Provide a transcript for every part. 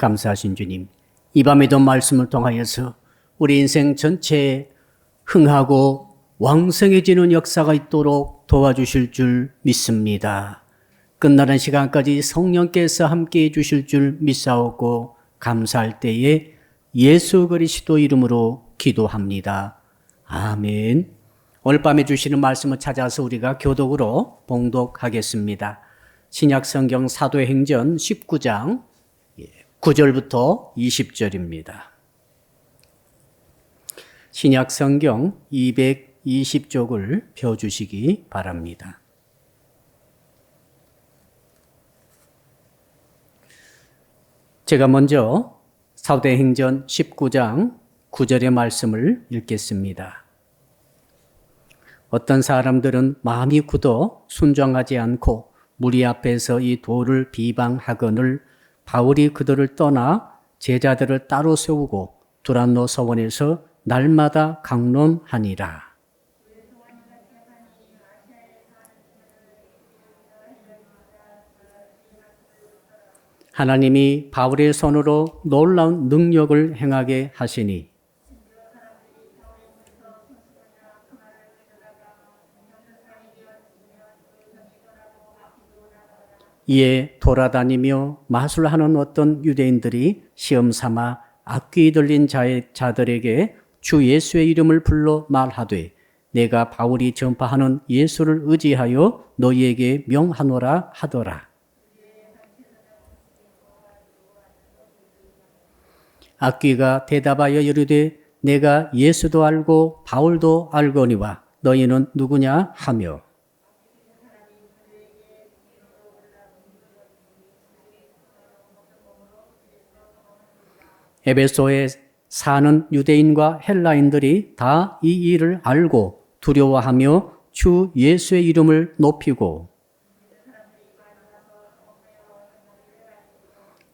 감사하신 주님, 이 밤에도 말씀을 통하여서 우리 인생 전체에 흥하고 왕성해지는 역사가 있도록 도와주실 줄 믿습니다. 끝나는 시간까지 성령께서 함께해 주실 줄 믿사오고 감사할 때에 예수 그리스도 이름으로 기도합니다. 아멘. 오늘 밤에 주시는 말씀을 찾아서 우리가 교독으로 봉독하겠습니다. 신약성경 사도행전 19장 9절부터 20절입니다. 신약성경 220쪽을 펴주시기 바랍니다. 제가 먼저 사도행전 19장 9절의 말씀을 읽겠습니다. 어떤 사람들은 마음이 굳어 순종하지 않고 무리 앞에서 이 도를 비방하거늘 바울이 그들을 떠나 제자들을 따로 세우고 두란노 서원에서 날마다 강론하니라. 하나님이 바울의 손으로 놀라운 능력을 행하게 하시니 이에 돌아다니며 마술하는 어떤 유대인들이 시험 삼아 악귀 들린 자들에게 주 예수의 이름을 불러 말하되 내가 바울이 전파하는 예수를 의지하여 너희에게 명하노라 하더라. 악귀가 대답하여 이르되 내가 예수도 알고 바울도 알거니와 너희는 누구냐 하며 에베소에 사는 유대인과 헬라인들이 다 이 일을 알고 두려워하며 주 예수의 이름을 높이고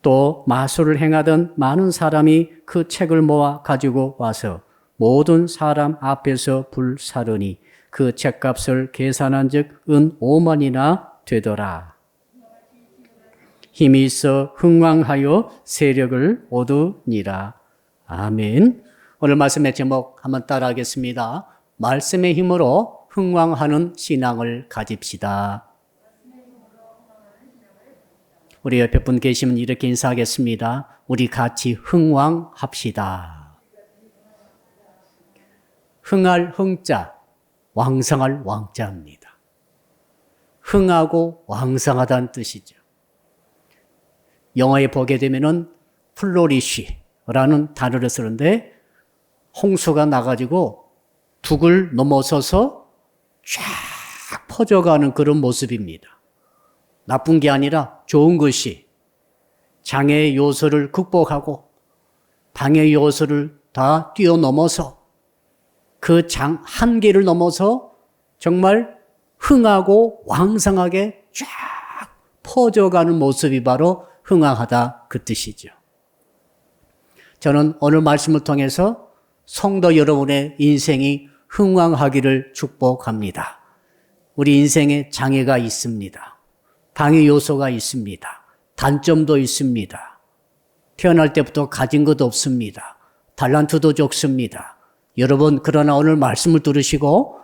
또 마술을 행하던 많은 사람이 그 책을 모아 가지고 와서 모든 사람 앞에서 불사르니 그 책값을 계산한 즉 은 5만이나 되더라. 힘이 있어 흥왕하여 세력을 얻으니라. 아멘. 오늘 말씀의 제목 한번 따라하겠습니다. 말씀의 힘으로 흥왕하는 신앙을 가집시다. 우리 옆에 분 계시면 이렇게 인사하겠습니다. 우리 같이 흥왕합시다. 흥할 흥자, 왕성할 왕자입니다. 흥하고 왕성하다는 뜻이죠. 영어에 보게 되면은 플로리쉬라는 단어를 쓰는데 홍수가 나가지고 둑을 넘어서서 쫙 퍼져가는 그런 모습입니다. 나쁜 게 아니라 좋은 것이 장애의 요소를 극복하고 방해 요소를 다 뛰어넘어서 그 한계를 넘어서 정말 흥하고 왕성하게 쫙 퍼져가는 모습이 바로 흥왕하다 그 뜻이죠. 저는 오늘 말씀을 통해서 성도 여러분의 인생이 흥왕하기를 축복합니다. 우리 인생에 장애가 있습니다. 방해 요소가 있습니다. 단점도 있습니다. 태어날 때부터 가진 것도 없습니다. 달란트도 적습니다. 여러분 그러나 오늘 말씀을 들으시고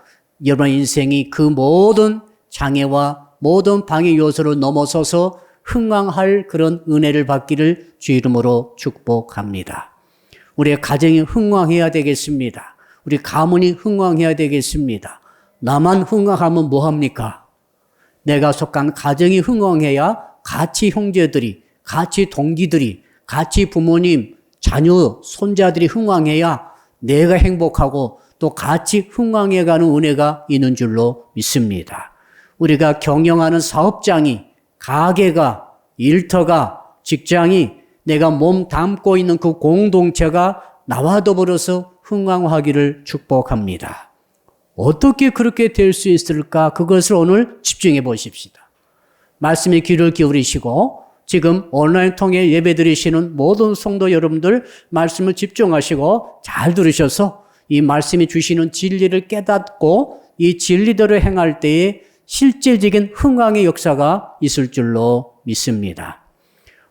여러분 인생이 그 모든 장애와 모든 방해 요소를 넘어서서 흥왕할 그런 은혜를 받기를 주 이름으로 축복합니다. 우리의 가정이 흥왕해야 되겠습니다. 우리 가문이 흥왕해야 되겠습니다. 나만 흥왕하면 뭐합니까? 내가 속한 가정이 흥왕해야 같이 형제들이, 같이 동기들이, 같이 부모님, 자녀, 손자들이 흥왕해야 내가 행복하고 또 같이 흥왕해가는 은혜가 있는 줄로 믿습니다. 우리가 경영하는 사업장이 가게가, 일터가, 직장이 내가 몸 담고 있는 그 공동체가 나와 더불어서 흥왕하기를 축복합니다. 어떻게 그렇게 될 수 있을까? 그것을 오늘 집중해 보십시다. 말씀에 귀를 기울이시고 지금 온라인 통해 예배 드리시는 모든 성도 여러분들 말씀을 집중하시고 잘 들으셔서 이 말씀이 주시는 진리를 깨닫고 이 진리대로 행할 때에 실질적인 흥왕의 역사가 있을 줄로 믿습니다.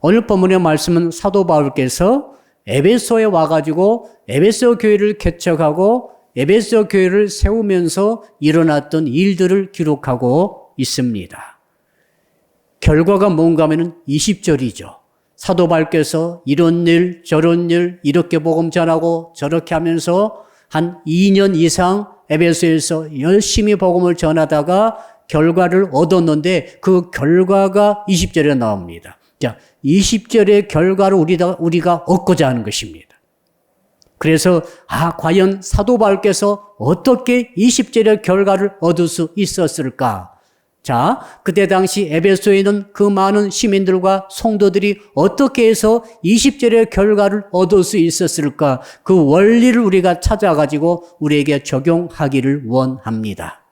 오늘 본문의 말씀은 사도 바울께서 에베소에 와가지고 에베소 교회를 개척하고 에베소 교회를 세우면서 일어났던 일들을 기록하고 있습니다. 결과가 뭔가 하면은 20절이죠. 사도 바울께서 이런 일 저런 일 이렇게 복음 전하고 저렇게 하면서 한 2년 이상 에베소에서 열심히 복음을 전하다가 결과를 얻었는데 그 결과가 20절에 나옵니다. 자, 20절의 결과를 우리가 얻고자 하는 것입니다. 그래서 과연 사도 바울께서 어떻게 20절의 결과를 얻을 수 있었을까? 자, 그때 당시 에베소에 있는 그 많은 시민들과 성도들이 어떻게 해서 20절의 결과를 얻을 수 있었을까? 그 원리를 우리가 찾아가지고 우리에게 적용하기를 원합니다.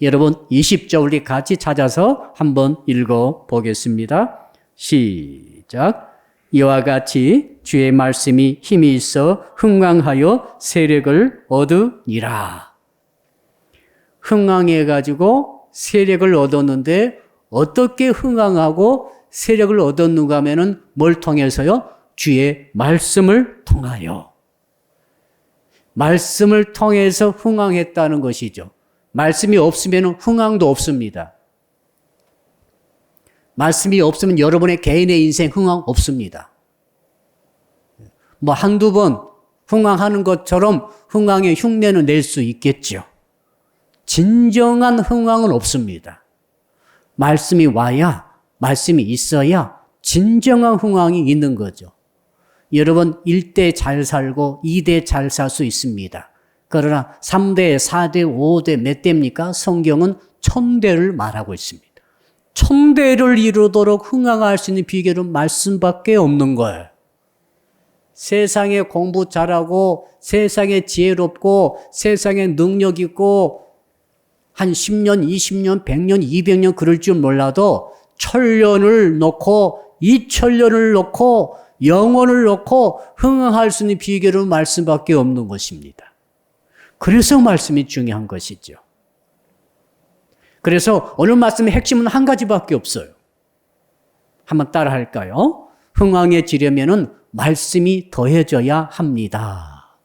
여러분, 20절 우리 같이 찾아서 한번 읽어보겠습니다. 시작. 이와 같이 주의 말씀이 힘이 있어 흥왕하여 세력을 얻으니라. 흥왕해가지고 세력을 얻었는데 어떻게 흥왕하고 세력을 얻었는가 하면은 뭘 통해서요? 주의 말씀을 통하여. 말씀을 통해서 흥왕했다는 것이죠. 말씀이 없으면 흥왕도 없습니다. 말씀이 없으면 여러분의 개인의 인생 흥왕 없습니다. 뭐 한두 번 흥왕하는 것처럼 흥왕의 흉내는 낼 수 있겠죠. 진정한 흥왕은 없습니다. 말씀이 와야, 말씀이 있어야 진정한 흥왕이 있는 거죠. 여러분 1대 잘 살고 2대 잘 살 수 있습니다. 그러나 3대, 4대, 5대 몇 대입니까? 성경은 1000대를 말하고 있습니다. 1000대를 이루도록 흥왕할 수 있는 비결은 말씀밖에 없는 거예요. 세상에 공부 잘하고 세상에 지혜롭고 세상에 능력 있고 한 10년, 20년, 100년, 200년 그럴 줄 몰라도 천년을 놓고 2000년을 놓고 영원을 놓고 흥황할 수 있는 비결은 말씀밖에 없는 것입니다. 그래서 말씀이 중요한 것이죠. 그래서 오늘 말씀의 핵심은 한 가지밖에 없어요. 한번 따라 할까요? 흥황해지려면은 말씀이 더해져야 합니다.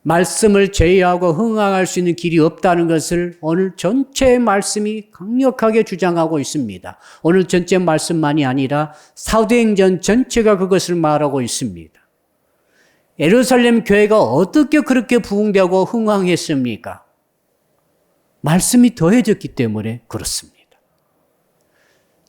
말씀을 제외하고 흥황할 수 있는 길이 없다는 것을 오늘 전체 말씀이 강력하게 주장하고 있습니다. 오늘 전체 말씀만이 아니라 사도행전 전체가 그것을 말하고 있습니다. 예루살렘 교회가 어떻게 그렇게 부흥되고 흥황했습니까? 말씀이 더해졌기 때문에 그렇습니다.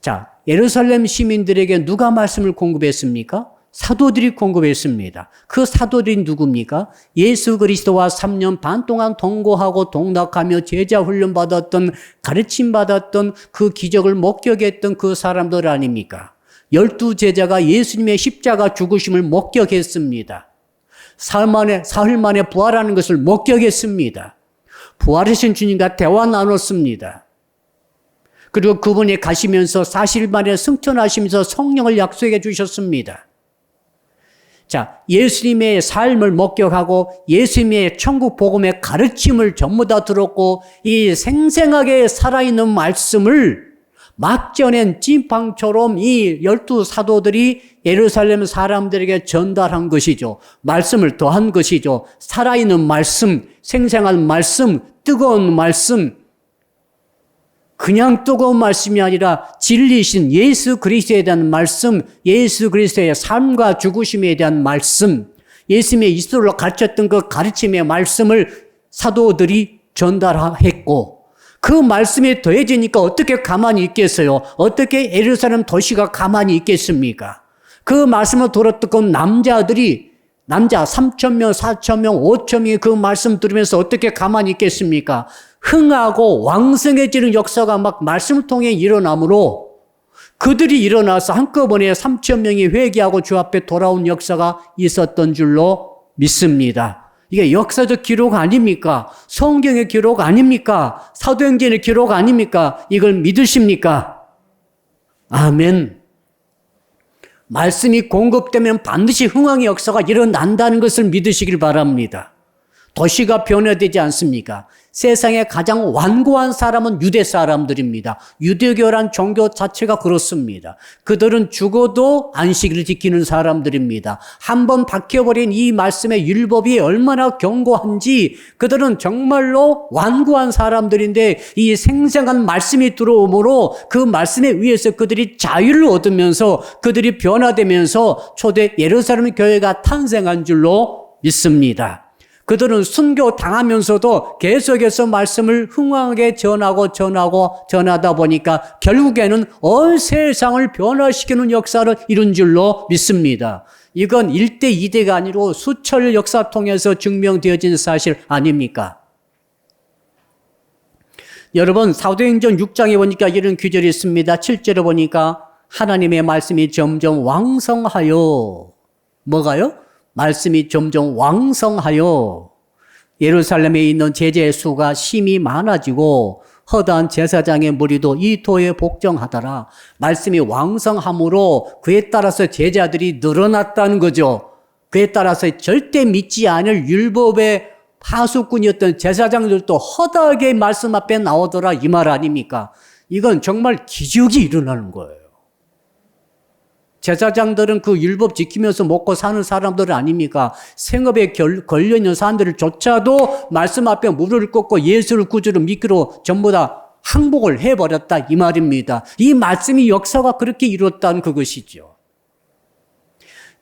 자, 예루살렘 시민들에게 누가 말씀을 공급했습니까? 사도들이 공급했습니다. 그 사도들이 누굽니까? 예수 그리스도와 3년 반 동안 동거하고 동락하며 제자 훈련 받았던, 가르침 받았던, 그 기적을 목격했던 그 사람들 아닙니까? 12제자가 예수님의 십자가 죽으심을 목격했습니다. 사흘 만에 부활하는 것을 목격했습니다. 부활하신 주님과 대화 나눴습니다. 그리고 그분이 가시면서 40일 만에 승천하시면서 성령을 약속해 주셨습니다. 자, 예수님의 삶을 목격하고 예수님의 천국 복음의 가르침을 전부 다 들었고 이 생생하게 살아있는 말씀을 막 전엔 찐빵처럼 이 12사도들이 예루살렘 사람들에게 전달한 것이죠. 말씀을 더한 것이죠. 살아있는 말씀, 생생한 말씀, 뜨거운 말씀, 그냥 뜨거운 말씀이 아니라 진리신 예수 그리스도에 대한 말씀, 예수 그리스도의 삶과 죽으심에 대한 말씀, 예수님의 이스도로 가르쳤던 그 가르침의 말씀을 사도들이 전달했고 그 말씀이 더해지니까 어떻게 가만히 있겠어요? 어떻게 예루살렘 도시가 가만히 있겠습니까? 그 말씀을 들었던 그 남자 3,000명, 4,000명, 5,000명이 그 말씀 들으면서 어떻게 가만히 있겠습니까? 흥하고 왕성해지는 역사가 막 말씀을 통해 일어나므로 그들이 일어나서 한꺼번에 3,000명이 회개하고 주 앞에 돌아온 역사가 있었던 줄로 믿습니다. 이게 역사적 기록 아닙니까? 성경의 기록 아닙니까? 사도행전의 기록 아닙니까? 이걸 믿으십니까? 아멘. 말씀이 공급되면 반드시 흥황의 역사가 일어난다는 것을 믿으시길 바랍니다. 도시가 변화되지 않습니까? 세상에 가장 완고한 사람은 유대 사람들입니다. 유대교란 종교 자체가 그렇습니다. 그들은 죽어도 안식일을 지키는 사람들입니다. 한번 박혀버린 이 말씀의 율법이 얼마나 견고한지 그들은 정말로 완고한 사람들인데 이 생생한 말씀이 들어오므로 그 말씀에 의해서 그들이 자유를 얻으면서 그들이 변화되면서 초대 예루살렘 교회가 탄생한 줄로 믿습니다. 그들은 순교 당하면서도 계속해서 말씀을 흥황하게 전하다 보니까 결국에는 온 세상을 변화시키는 역사를 이룬 줄로 믿습니다. 이건 1대 2대가 아니고 수철 역사 통해서 증명되어진 사실 아닙니까? 여러분 사도행전 6장에 보니까 이런 구절이 있습니다. 7절에 보니까 하나님의 말씀이 점점 왕성하여 뭐가요? 말씀이 점점 왕성하여 예루살렘에 있는 제자의 수가 심히 많아지고 허다한 제사장의 무리도 이 도에 복종하더라. 말씀이 왕성함으로 그에 따라서 제자들이 늘어났다는 거죠. 그에 따라서 절대 믿지 않을 율법의 파수꾼이었던 제사장들도 허다하게 말씀 앞에 나오더라 이 말 아닙니까? 이건 정말 기적이 일어나는 거예요. 제사장들은 그 율법 지키면서 먹고 사는 사람들 아닙니까? 생업에 걸려있는 사람들조차도 말씀 앞에 무릎을 꿇고 예수를 구주로 믿기로 전부 다 항복을 해버렸다 이 말입니다. 이 말씀이 역사가 그렇게 이뤘다는 그것이죠.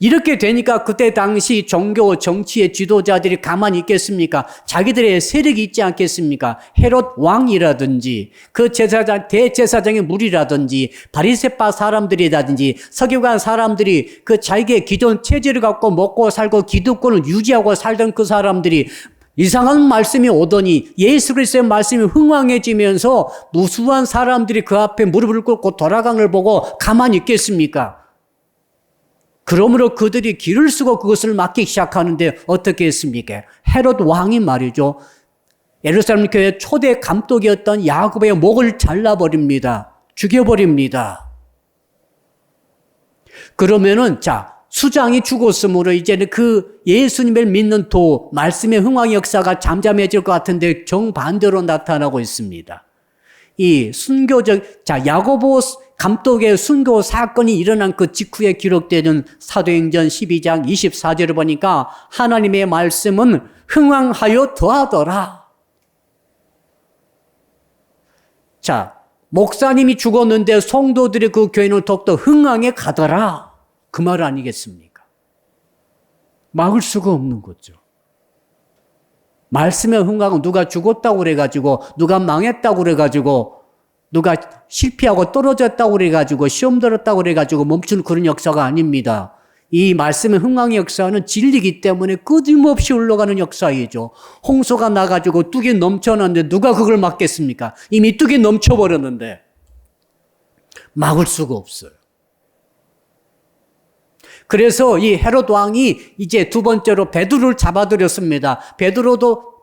이렇게 되니까 그때 당시 종교 정치의 지도자들이 가만히 있겠습니까? 자기들의 세력이 있지 않겠습니까? 헤롯 왕이라든지 그 대제사장의 무리라든지 바리새파 사람들이라든지 서기관 사람들이 그 자기의 기존 체제를 갖고 먹고 살고 기득권을 유지하고 살던 그 사람들이 이상한 말씀이 오더니 예수 그리스도의 말씀이 흥왕해지면서 무수한 사람들이 그 앞에 무릎을 꿇고 돌아간 걸 보고 가만히 있겠습니까? 그러므로 그들이 길을 쓰고 그것을 막기 시작하는데 어떻게 했습니까? 헤롯 왕이 말이죠. 예루살렘 교회 초대 감독이었던 야곱의 목을 잘라버립니다. 죽여버립니다. 그러면은 수장이 죽었으므로 이제는 그 예수님을 믿는 말씀의 흥왕 역사가 잠잠해질 것 같은데 정반대로 나타나고 있습니다. 이 야고보 감독의 순교 사건이 일어난 그 직후에 기록되는 사도행전 12장 24절을 보니까 하나님의 말씀은 흥왕하여 더하더라. 목사님이 죽었는데 성도들의 그 교회는 더욱더 흥왕해 가더라. 그 말 아니겠습니까? 막을 수가 없는 거죠. 말씀의 흥왕은 누가 죽었다고 그래가지고 누가 망했다고 그래가지고 누가 실패하고 떨어졌다고 그래가지고 시험 들었다고 그래가지고 멈추는 그런 역사가 아닙니다. 이 말씀의 흥왕의 역사는 진리이기 때문에 끊임없이 흘러가는 역사이죠. 홍수가 나가지고 뚝이 넘쳐났는데 누가 그걸 막겠습니까? 이미 뚝이 넘쳐버렸는데 막을 수가 없어요. 그래서 이 헤롯 왕이 이제 두 번째로 베드로를 잡아들였습니다.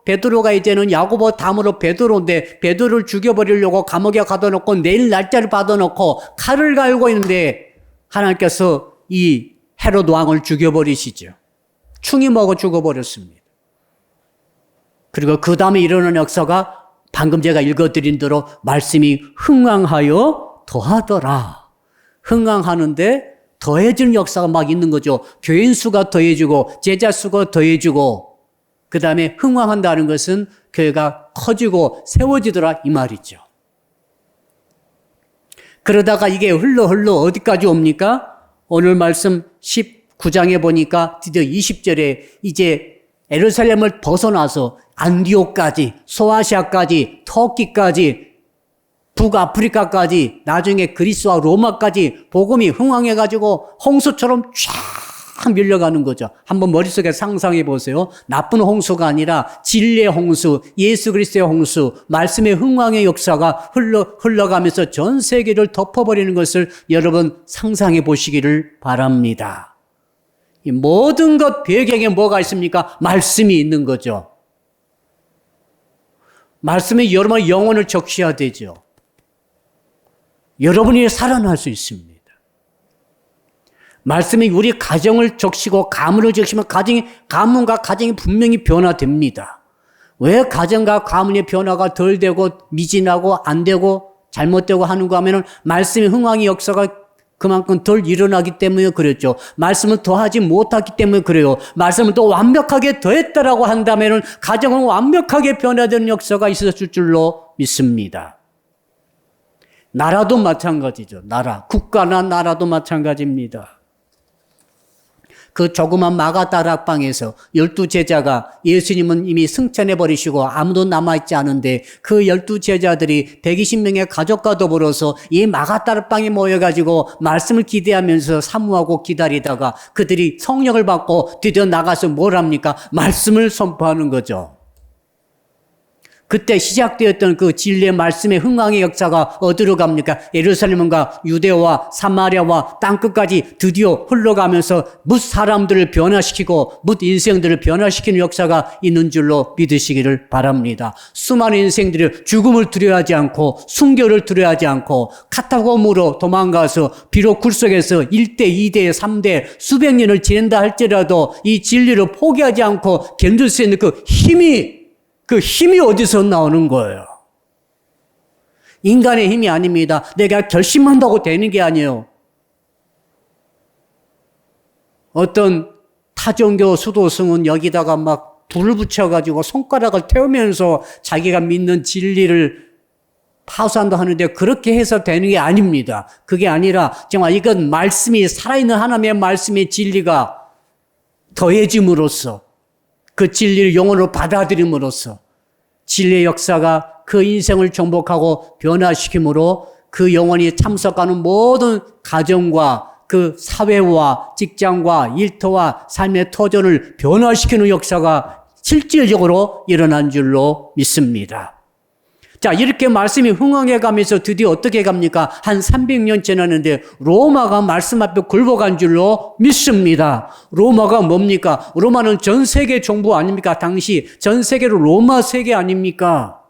베드로가 이제는 야고보 다음으로 베드로인데 베드로를 죽여버리려고 감옥에 가둬놓고 내일 날짜를 받아놓고 칼을 갈고 있는데 하나님께서 이 헤롯 왕을 죽여버리시죠. 충이 먹어 죽어버렸습니다. 그리고 그 다음에 일어난 역사가 방금 제가 읽어드린 대로 말씀이 흥왕하여 더하더라. 흥왕하는데 더해지는 역사가 막 있는 거죠. 교인 수가 더해지고 제자 수가 더해지고 그 다음에 흥왕한다는 것은 교회가 커지고 세워지더라 이 말이죠. 그러다가 이게 흘러 어디까지 옵니까? 오늘 말씀 19장에 보니까 드디어 20절에 이제 예루살렘을 벗어나서 안디옥까지, 소아시아까지, 터키까지, 북아프리카까지, 나중에 그리스와 로마까지 복음이 흥왕해가지고 홍수처럼 쫙 밀려가는 거죠. 한번 머릿속에 상상해 보세요. 나쁜 홍수가 아니라 진리의 홍수, 예수 그리스도의 홍수, 말씀의 흥왕의 역사가 흘러가면서 전 세계를 덮어버리는 것을 여러분 상상해 보시기를 바랍니다. 이 모든 것 배경에 뭐가 있습니까? 말씀이 있는 거죠. 말씀이 여러분의 영혼을 적셔야 되죠. 여러분이 살아날 수 있습니다. 말씀이 우리 가정을 적시고 가문을 적시면 가문과 가정이 분명히 변화됩니다. 왜 가정과 가문의 변화가 덜 되고 미진하고 안 되고 잘못되고 하는가 하면은 말씀의 흥황의 역사가 그만큼 덜 일어나기 때문에 그랬죠. 말씀을 더하지 못하기 때문에 그래요. 말씀을 또 완벽하게 더했다라고 한다면은 가정은 완벽하게 변화되는 역사가 있었을 줄로 믿습니다. 나라도 마찬가지죠. 국가나 나라도 마찬가지입니다. 그 조그만 마가다락방에서 12제자가 예수님은 이미 승천해버리시고 아무도 남아있지 않은데 그 12제자들이 120명의 가족과 더불어서 이 마가다락방에 모여가지고 말씀을 기대하면서 사모하고 기다리다가 그들이 성령을 받고 드디어 나가서 뭘 합니까? 말씀을 선포하는 거죠. 그때 시작되었던 그 진리의 말씀의 흥황의 역사가 어디로 갑니까? 예루살렘과 유대와 사마리아와 땅끝까지 드디어 흘러가면서 뭇 사람들을 변화시키고 뭇 인생들을 변화시키는 역사가 있는 줄로 믿으시기를 바랍니다. 수많은 인생들이 죽음을 두려워하지 않고 순교를 두려워하지 않고 카타콤으로 도망가서 비록 굴속에서 1대, 2대, 3대 수백 년을 지낸다 할지라도 이 진리를 포기하지 않고 견딜 수 있는 그 힘이 어디서 나오는 거예요? 인간의 힘이 아닙니다. 내가 결심한다고 되는 게 아니에요. 어떤 타종교 수도승은 여기다가 막 불을 붙여가지고 손가락을 태우면서 자기가 믿는 진리를 파수한다 하는데 그렇게 해서 되는 게 아닙니다. 그게 아니라 정말 이건 말씀이 살아있는 하나님의 말씀의 진리가 더해짐으로써 그 진리를 영혼으로 받아들임으로써 진리의 역사가 그 인생을 정복하고 변화시킴으로 그 영혼이 참석하는 모든 가정과 그 사회와 직장과 일터와 삶의 터전을 변화시키는 역사가 실질적으로 일어난 줄로 믿습니다. 자, 이렇게 말씀이 흥황해 가면서 드디어 어떻게 갑니까? 한 300년 지났는데 로마가 말씀 앞에 굴복한 줄로 믿습니다. 로마가 뭡니까? 로마는 전 세계 정부 아닙니까? 당시 전 세계로 로마 세계 아닙니까?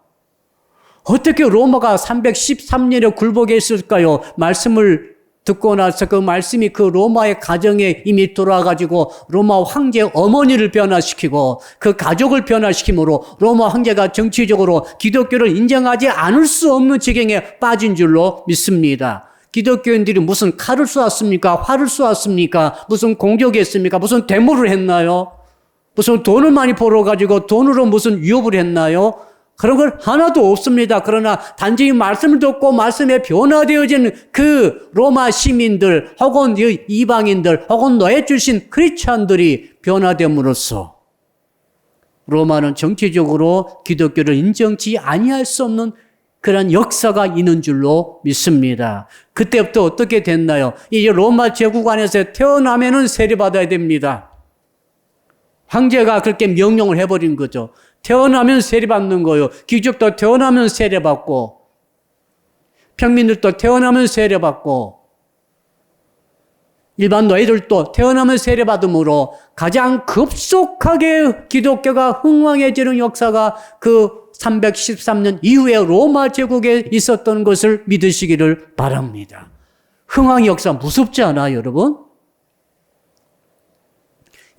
어떻게 로마가 313년에 굴복했을까요? 말씀을 듣고 나서 그 말씀이 그 로마의 가정에 이미 돌아가지고 로마 황제 어머니를 변화시키고 그 가족을 변화시키므로 로마 황제가 정치적으로 기독교를 인정하지 않을 수 없는 지경에 빠진 줄로 믿습니다. 기독교인들이 무슨 칼을 쏘았습니까? 활을 쏘았습니까? 무슨 공격했습니까? 무슨 데모를 했나요? 무슨 돈을 많이 벌어가지고 돈으로 무슨 위협을 했나요? 그런 걸 하나도 없습니다. 그러나 단지 말씀을 듣고 말씀에 변화되어진 그 로마 시민들 혹은 이방인들 혹은 너에 주신 크리스찬들이 변화됨으로써 로마는 정치적으로 기독교를 인정치 아니할 수 없는 그런 역사가 있는 줄로 믿습니다. 그때부터 어떻게 됐나요? 이제 로마 제국 안에서 태어나면은 세례받아야 됩니다. 황제가 그렇게 명령을 해버린 거죠. 태어나면 세례받는 거예요. 귀족도 태어나면 세례받고 평민들도 태어나면 세례받고 일반 노예들도 태어나면 세례받음으로 가장 급속하게 기독교가 흥왕해지는 역사가 그 313년 이후에 로마 제국에 있었던 것을 믿으시기를 바랍니다. 흥왕의 역사 무섭지 않아요, 여러분?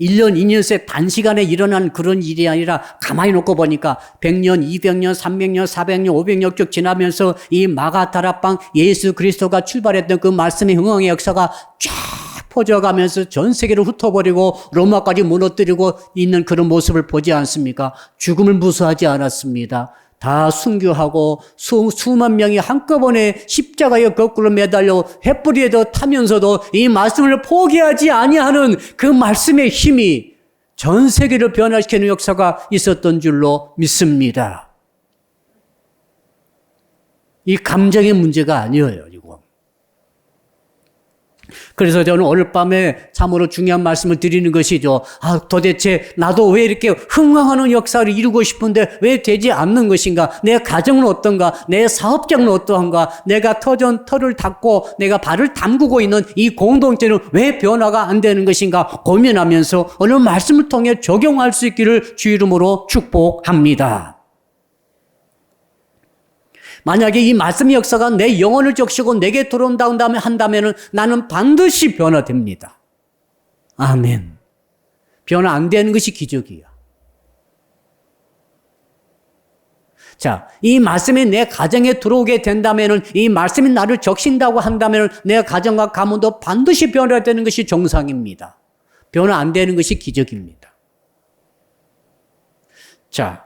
1년, 2년 새 단시간에 일어난 그런 일이 아니라 가만히 놓고 보니까 100년, 200년, 300년, 400년, 500년 쭉 지나면서 이 마가다락방 예수 그리스도가 출발했던 그 말씀의 흥황의 역사가 쫙 퍼져가면서 전 세계를 훑어버리고 로마까지 무너뜨리고 있는 그런 모습을 보지 않습니까? 죽음을 무서워하지 않았습니다. 다 순교하고 수만 명이 한꺼번에 십자가에 거꾸로 매달려 횃불에도 타면서도 이 말씀을 포기하지 아니하는 그 말씀의 힘이 전 세계를 변화시키는 역사가 있었던 줄로 믿습니다. 이 감정의 문제가 아니에요, 이거. 그래서 저는 오늘 밤에 참으로 중요한 말씀을 드리는 것이죠. 도대체 나도 왜 이렇게 흥황하는 역사를 이루고 싶은데 왜 되지 않는 것인가? 내 가정은 어떤가? 내 사업장은 어떠한가? 내가 터를 닫고 내가 발을 담그고 있는 이 공동체는 왜 변화가 안 되는 것인가? 고민하면서 오늘 말씀을 통해 적용할 수 있기를 주 이름으로 축복합니다. 만약에 이 말씀의 역사가 내 영혼을 적시고 내게 한다면 나는 반드시 변화됩니다. 아멘. 변화 안 되는 것이 기적이야. 자, 이 말씀이 내 가정에 들어오게 된다면은, 이 말씀이 나를 적신다고 한다면 내 가정과 가문도 반드시 변화되는 것이 정상입니다. 변화 안 되는 것이 기적입니다. 자,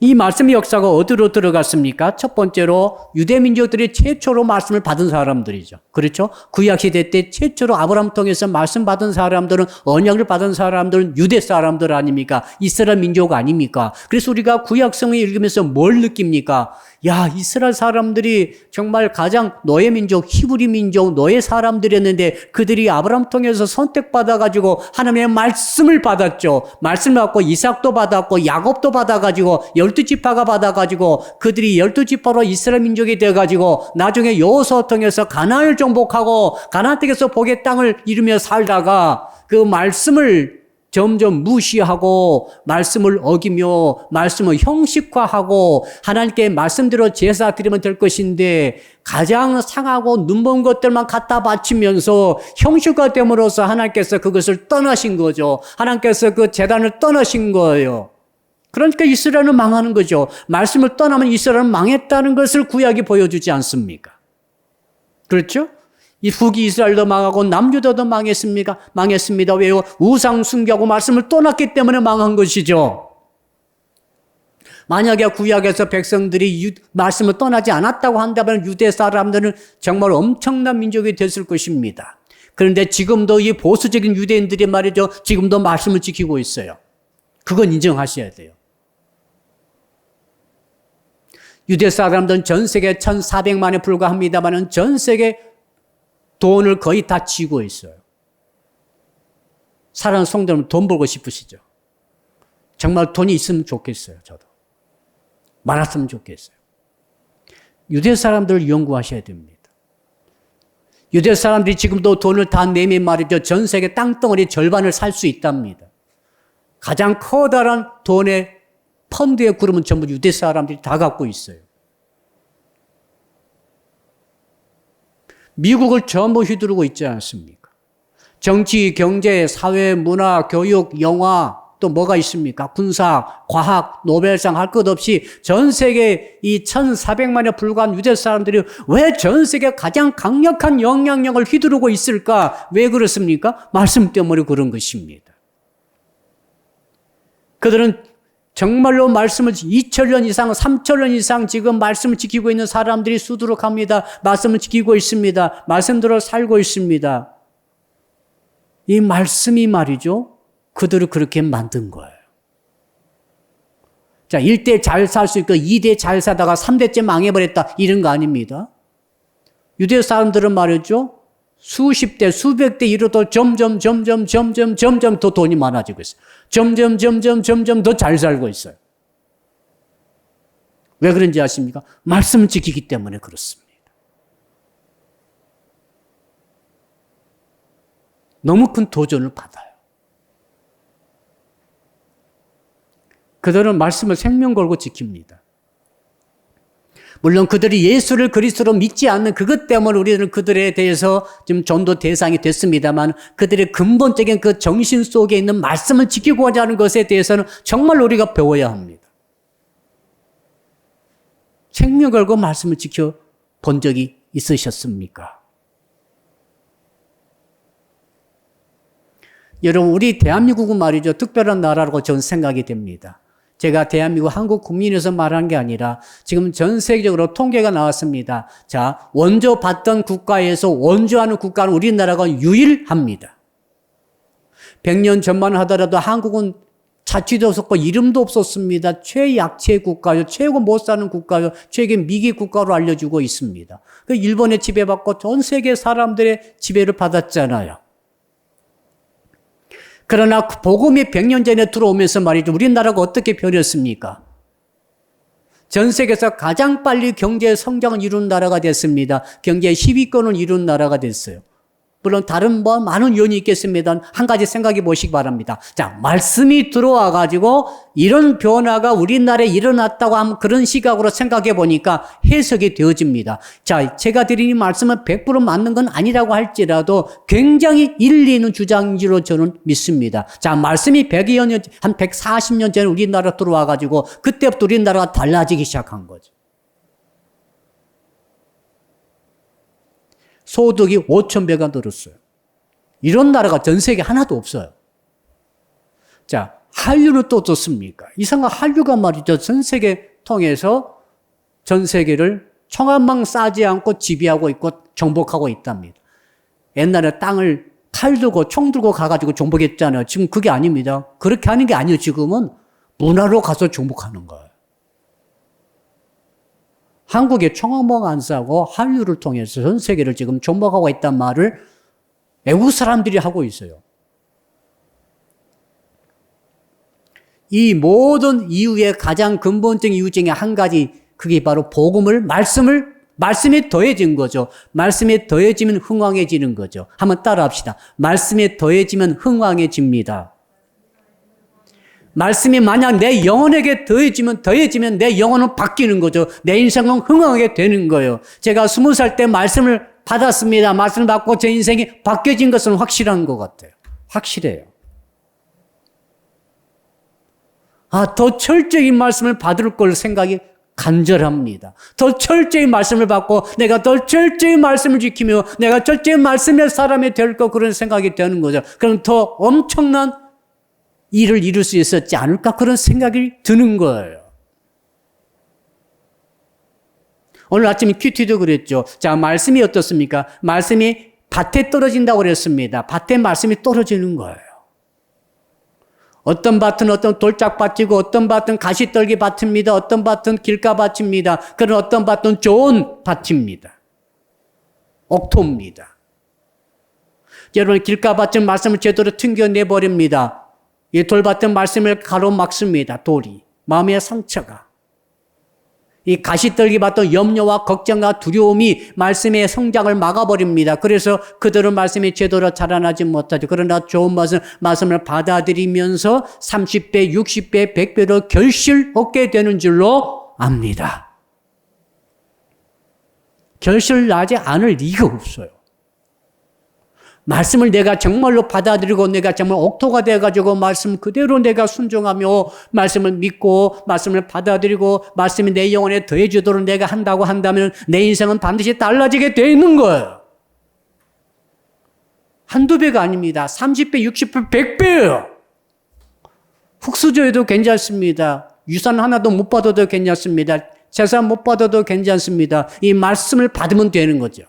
이 말씀의 역사가 어디로 들어갔습니까? 첫 번째로 유대민족들이 최초로 말씀을 받은 사람들이죠. 그렇죠? 구약시대 때 최초로 아브라함 통해서 말씀 받은 사람들은, 언약을 받은 사람들은 유대 사람들 아닙니까? 이스라엘 민족 아닙니까? 그래서 우리가 구약성을 읽으면서 뭘 느낍니까? 야, 이스라엘 사람들이 정말 가장 너의 민족, 히브리 민족, 너의 사람들이었는데 그들이 아브라함 통해서 선택받아가지고 하나님의 말씀을 받았죠. 말씀을 받고 이삭도 받았고 야곱도 받아가지고 12지파가 받아가지고 그들이 12지파로 이스라엘 민족이 되어가지고 나중에 여호수아 통해서 가나안을 정복하고 가나안 땅에서 복의 땅을 이루며 살다가 그 말씀을 점점 무시하고 말씀을 어기며 말씀을 형식화하고 하나님께 말씀대로 제사 드리면 될 것인데 가장 상하고 눈먼 것들만 갖다 바치면서 형식화됨으로써 하나님께서 그것을 떠나신 거죠. 하나님께서 그 제단을 떠나신 거예요. 그러니까 이스라엘은 망하는 거죠. 말씀을 떠나면 이스라엘은 망했다는 것을 구약이 보여주지 않습니까? 그렇죠? 이 북이 이스라엘도 망하고 남유다도 망했습니까? 망했습니다. 왜요? 우상 숭배하고 말씀을 떠났기 때문에 망한 것이죠. 만약에 구약에서 백성들이 말씀을 떠나지 않았다고 한다면 유대 사람들은 정말 엄청난 민족이 됐을 것입니다. 그런데 지금도 이 보수적인 유대인들이 말이죠. 지금도 말씀을 지키고 있어요. 그건 인정하셔야 돼요. 유대 사람들은 전 세계 1,400만에 불과합니다만 전 세계 돈을 거의 다 쥐고 있어요. 사랑하는 성도는 돈 벌고 싶으시죠? 정말 돈이 있으면 좋겠어요. 저도. 많았으면 좋겠어요. 유대 사람들을 연구하셔야 됩니다. 유대 사람들이 지금도 돈을 다 내면 말이죠. 전 세계 땅덩어리 절반을 살 수 있답니다. 가장 커다란 돈의 펀드의 그룹은 전부 유대 사람들이 다 갖고 있어요. 미국을 전부 휘두르고 있지 않습니까? 정치, 경제, 사회, 문화, 교육, 영화, 또 뭐가 있습니까? 군사, 과학, 노벨상 할 것 없이 전 세계 이 1,400만에 불과한 유대 사람들이 왜 전 세계 가장 강력한 영향력을 휘두르고 있을까? 왜 그렇습니까? 말씀 때문에 그런 것입니다. 그들은 정말로 말씀을 2,000년 이상, 3,000년 이상 지금 말씀을 지키고 있는 사람들이 수두룩합니다. 말씀을 지키고 있습니다. 말씀대로 살고 있습니다. 이 말씀이 말이죠. 그들을 그렇게 만든 거예요. 자, 1대 잘 살 수 있고 2대 잘 사다가 3대째 망해버렸다. 이런 거 아닙니다. 유대 사람들은 말이죠. 수십 대, 수백 대 이루도 점점 더 돈이 많아지고 있어요. 점점 더 잘 살고 있어요. 왜 그런지 아십니까? 말씀을 지키기 때문에 그렇습니다. 너무 큰 도전을 받아요. 그들은 말씀을 생명 걸고 지킵니다. 물론 그들이 예수를 그리스도로 믿지 않는 그것 때문에 우리는 그들에 대해서 좀 전도 대상이 됐습니다만 그들의 근본적인 그 정신 속에 있는 말씀을 지키고자 하는 것에 대해서는 정말 우리가 배워야 합니다. 생명 걸고 말씀을 지켜본 적이 있으셨습니까? 여러분, 우리 대한민국은 말이죠. 특별한 나라라고 저는 생각이 됩니다. 제가 대한민국 한국 국민에서 말한 게 아니라 지금 전 세계적으로 통계가 나왔습니다. 자, 원조 받던 국가에서 원조하는 국가는 우리나라가 유일합니다. 100년 전만 하더라도 한국은 자취도 없었고 이름도 없었습니다. 최약체 국가요. 최고 못 사는 국가요. 최고 미개 국가로 알려주고 있습니다. 그 일본에 지배받고 전 세계 사람들의 지배를 받았잖아요. 그러나 복음이 100년 전에 들어오면서 말이죠. 우리나라가 어떻게 변했습니까? 전 세계에서 가장 빨리 경제 성장을 이룬 나라가 됐습니다. 경제 10위권을 이룬 나라가 됐어요. 물론 다른 많은 요인이 있겠습니다. 한 가지 생각해 보시기 바랍니다. 자, 말씀이 들어와 가지고 이런 변화가 우리나라에 일어났다고 하면 그런 시각으로 생각해 보니까 해석이 되어집니다. 자, 제가 드린 이 말씀은 100% 맞는 건 아니라고 할지라도 굉장히 일리 있는 주장인지로 저는 믿습니다. 자, 말씀이 100여 년, 한 140년 전에 우리나라 들어와 가지고 그때부터 우리나라가 달라지기 시작한 거죠. 소득이 5,000배가 늘었어요. 이런 나라가 전 세계 하나도 없어요. 자, 한류는 또 어떻습니까? 이상한 한류가 말이죠. 전 세계 통해서 전 세계를 청한망 싸지 않고 지배하고 있고 정복하고 있답니다. 옛날에 땅을 칼 들고 총 들고 가가지고 정복했잖아요. 지금 그게 아닙니다. 그렇게 하는 게 아니에요. 지금은 문화로 가서 정복하는 거예요. 한국에 청한봉 안 싸고 한류를 통해서 전 세계를 지금 정복하고 있단 말을 외국 사람들이 하고 있어요. 이 모든 이유의 가장 근본적인 이유 중에 한 가지, 그게 바로 말씀이 더해진 거죠. 말씀이 더해지면 흥왕해지는 거죠. 한번 따라합시다. 말씀이 더해지면 흥왕해집니다. 말씀이 만약 내 영혼에게 더해지면 내 영혼은 바뀌는 거죠. 내 인생은 흥황하게 되는 거예요. 제가 20살 때 말씀을 받았습니다. 말씀을 받고 제 인생이 바뀌어진 것은 확실한 것 같아요. 확실해요. 더 철저히 말씀을 받을 걸 생각이 간절합니다. 더 철저히 말씀을 받고 내가 더 철저히 말씀을 지키며 내가 철저히 말씀의 사람이 될 거, 그런 생각이 되는 거죠. 그럼 더 엄청난 일을 이룰 수 있었지 않을까, 그런 생각이 드는 거예요. 오늘 아침에 큐티도 그랬죠. 자, 말씀이 어떻습니까? 말씀이 밭에 떨어진다고 그랬습니다. 밭에 말씀이 떨어지는 거예요. 어떤 밭은 어떤 돌짝밭이고 어떤 밭은 가시떨기 밭입니다. 어떤 밭은 길가밭입니다. 그런 어떤 밭은 좋은 밭입니다. 옥토입니다. 여러분, 길가밭은 말씀을 제대로 튕겨내버립니다. 이 돌밭은 말씀을 가로막습니다. 돌이. 마음의 상처가. 이 가시떨기 밭은 염려와 걱정과 두려움이 말씀의 성장을 막아버립니다. 그래서 그들은 말씀이 제대로 자라나지 못하죠. 그러나 좋은 말씀을 받아들이면서 30배, 60배, 100배로 결실 얻게 되는 줄로 압니다. 결실 나지 않을 리가 없어요. 말씀을 내가 정말로 받아들이고 내가 정말 옥토가 돼가지고 말씀 그대로 내가 순종하며 말씀을 믿고 말씀을 받아들이고 말씀이 내 영혼에 더해지도록 내가 한다고 한다면 내 인생은 반드시 달라지게 돼 있는 거예요. 한두 배가 아닙니다. 30배, 60배, 100배예요. 흙수저에도 괜찮습니다. 유산 하나도 못 받아도 괜찮습니다. 재산 못 받아도 괜찮습니다. 이 말씀을 받으면 되는 거죠.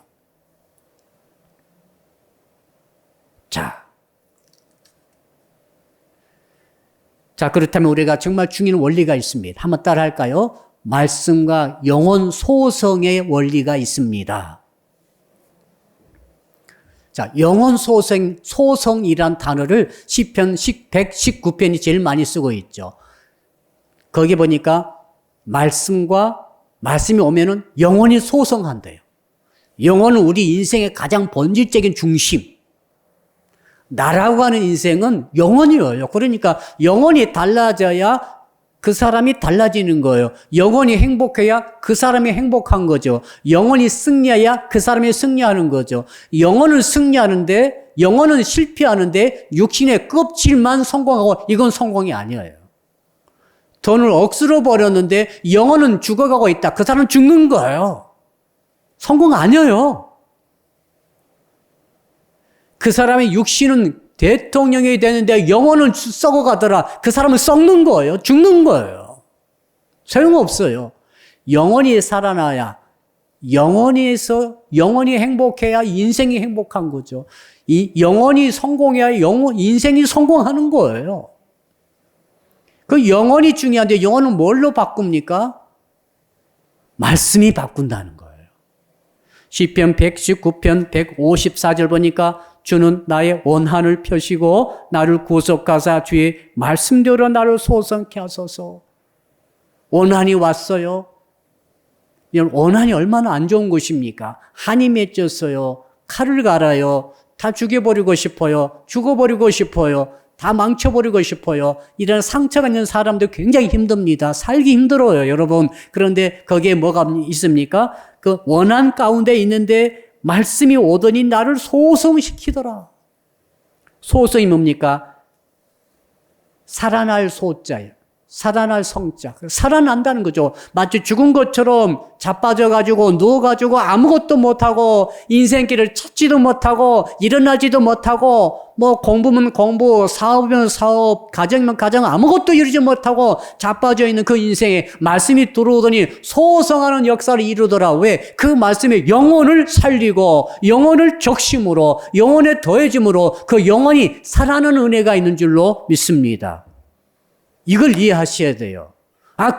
자, 그렇다면 우리가 정말 중요한 원리가 있습니다. 한번 따라 할까요? 말씀과 영혼 소성의 원리가 있습니다. 자, 영혼 소성이란 단어를 시편 119편이 제일 많이 쓰고 있죠. 거기 보니까 말씀이 오면은 영혼이 소성한대요. 영혼은 우리 인생의 가장 본질적인 중심. 나라고 하는 인생은 영혼이에요. 그러니까 영혼이 달라져야 그 사람이 달라지는 거예요. 영혼이 행복해야 그 사람이 행복한 거죠. 영혼이 승리해야 그 사람이 승리하는 거죠. 영혼은 승리하는데, 영혼은 실패하는데 육신의 껍질만 성공하고, 이건 성공이 아니에요. 돈을 억수로 벌였는데 영혼은 죽어가고 있다. 그 사람은 죽는 거예요. 성공 아니에요. 그 사람의 육신은 대통령이 되는데 영혼은 썩어가더라. 그 사람은 썩는 거예요. 죽는 거예요. 소용없어요. 영혼이 살아나야, 영혼이 행복해야 인생이 행복한 거죠. 이 영혼이 성공해야 인생이 성공하는 거예요. 그 영혼이 중요한데 영혼은 뭘로 바꿉니까? 말씀이 바꾼다는 거예요. 시편 119편 154절 보니까 주는 나의 원한을 펴시고 나를 구속하사 주의 말씀대로 나를 소성케 하소서. 원한이 왔어요. 원한이 얼마나 안 좋은 것입니까? 한이 맺혔어요. 칼을 갈아요. 다 죽여버리고 싶어요. 죽어버리고 싶어요. 다 망쳐버리고 싶어요. 이런 상처가 있는 사람들 굉장히 힘듭니다. 살기 힘들어요, 여러분. 그런데 거기에 뭐가 있습니까? 그 원한 가운데 있는데 말씀이 오더니 나를 소성시키더라. 소성이 뭡니까? 살아날 소자예요. 살아날 성자. 살아난다는 거죠. 마치 죽은 것처럼 자빠져가지고 누워가지고 아무것도 못하고 인생길을 찾지도 못하고 일어나지도 못하고 뭐 공부면 공부, 사업이면 사업, 가정이면 가정 아무것도 이루지 못하고 자빠져 있는 그 인생에 말씀이 들어오더니 소성하는 역사를 이루더라. 왜? 그 말씀이 영혼을 살리고 영혼을 적심으로 영혼에 더해짐으로 그 영혼이 살아나는 은혜가 있는 줄로 믿습니다. 이걸 이해하셔야 돼요.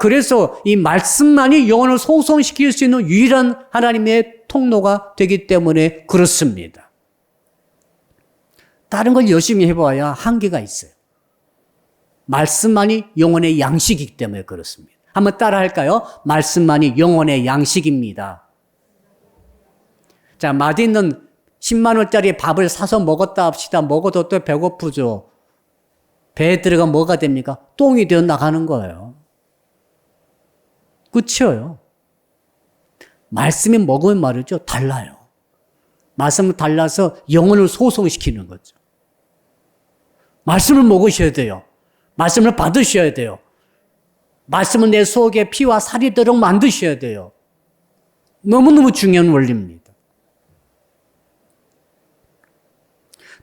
그래서 이 말씀만이 영혼을 소성시킬 수 있는 유일한 하나님의 통로가 되기 때문에 그렇습니다. 다른 걸 열심히 해봐야 한계가 있어요. 말씀만이 영혼의 양식이기 때문에 그렇습니다. 한번 따라 할까요? 말씀만이 영혼의 양식입니다. 자, 맛있는 10만 원짜리 밥을 사서 먹었다 합시다. 먹어도 또 배고프죠. 배에 들어가 뭐가 됩니까? 똥이 되어 나가는 거예요. 끝이에요. 말씀이 먹으면 말이죠. 달라요. 말씀은 달라서 영혼을 소성시키는 거죠. 말씀을 먹으셔야 돼요. 말씀을 받으셔야 돼요. 말씀은 내 속에 피와 살이 되도록 만드셔야 돼요. 너무너무 중요한 원리입니다.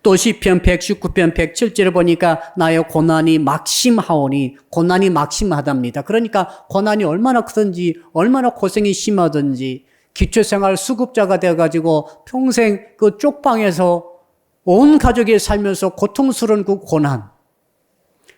또 시편 119편 107절을 보니까 나의 고난이 막심하오니 고난이 막심하답니다. 그러니까 고난이 얼마나 크든지 얼마나 고생이 심하든지 기초생활 수급자가 되어가지고 평생 그 쪽방에서 온 가족이 살면서 고통스러운 그 고난.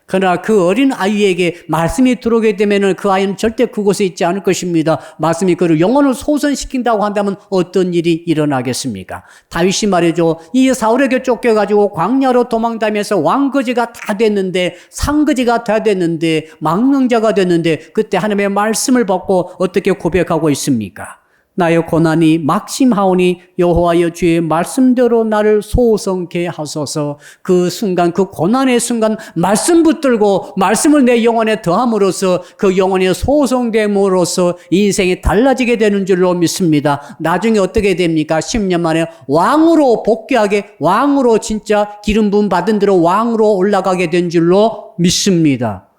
그러나 그 어린 아이에게 말씀이 들어오게 되면 그 아이는 절대 그곳에 있지 않을 것입니다. 말씀이 그를 영혼을 소선시킨다고 한다면 어떤 일이 일어나겠습니까? 다윗이 말이죠. 이 사울에게 쫓겨가지고 광야로 도망다니면서 왕거지가 다 됐는데 상거지가 다 됐는데 망명자가 됐는데 그때 하나님의 말씀을 받고 어떻게 고백하고 있습니까? 나의 고난이 막심하오니 여호와여 주의 말씀대로 나를 소성케 하소서. 그 순간 그 고난의 순간 말씀 붙들고 말씀을 내 영혼에 더함으로써 그 영혼이 소성됨으로써 인생이 달라지게 되는 줄로 믿습니다. 나중에 어떻게 됩니까? 10년 만에 왕으로 복귀하게 왕으로 진짜 기름 부음 받은 대로 왕으로 올라가게 된 줄로 믿습니다.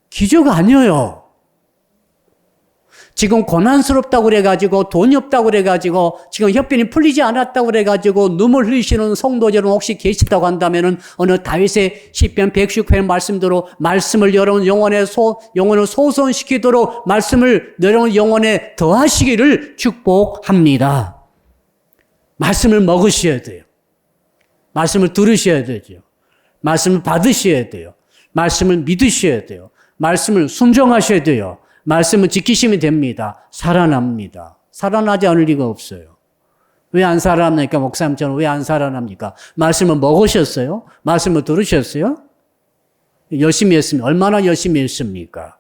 기적 아니에요. 지금 고난스럽다고 그래가지고 돈이 없다고 그래가지고 지금 협빈이 풀리지 않았다고 그래가지고 눈물 흘리시는 성도들은 혹시 계시다고 한다면은 어느 다윗의 시편 119편 말씀대로 말씀을 여러분 영혼을 소선시키도록 말씀을 여러분 영혼에 더하시기를 축복합니다. 말씀을 먹으셔야 돼요. 말씀을 들으셔야 되죠. 말씀을 받으셔야 돼요. 말씀을 믿으셔야 돼요. 말씀을 순종하셔야 돼요. 말씀을 지키시면 됩니다. 살아납니다. 살아나지 않을 리가 없어요. 왜 안 살아납니까? 목사님, 저는 왜 안 살아납니까? 말씀을 먹으셨어요? 말씀을 들으셨어요? 열심히 했습니다. 얼마나 열심히 했습니까?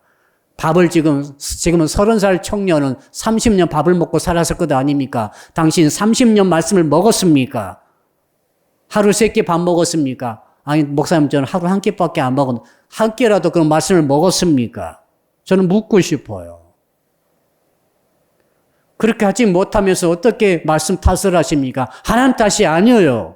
밥을 지금은 30살 청년은 30년 밥을 먹고 살았을 것 아닙니까? 당신 30년 말씀을 먹었습니까? 하루 3끼 밥 먹었습니까? 아니, 목사님, 저는 하루 1끼밖에 안 먹었는데, 1끼라도 그런 말씀을 먹었습니까? 저는 묻고 싶어요. 그렇게 하지 못하면서 어떻게 말씀 탓을 하십니까? 하나님 탓이 아니에요.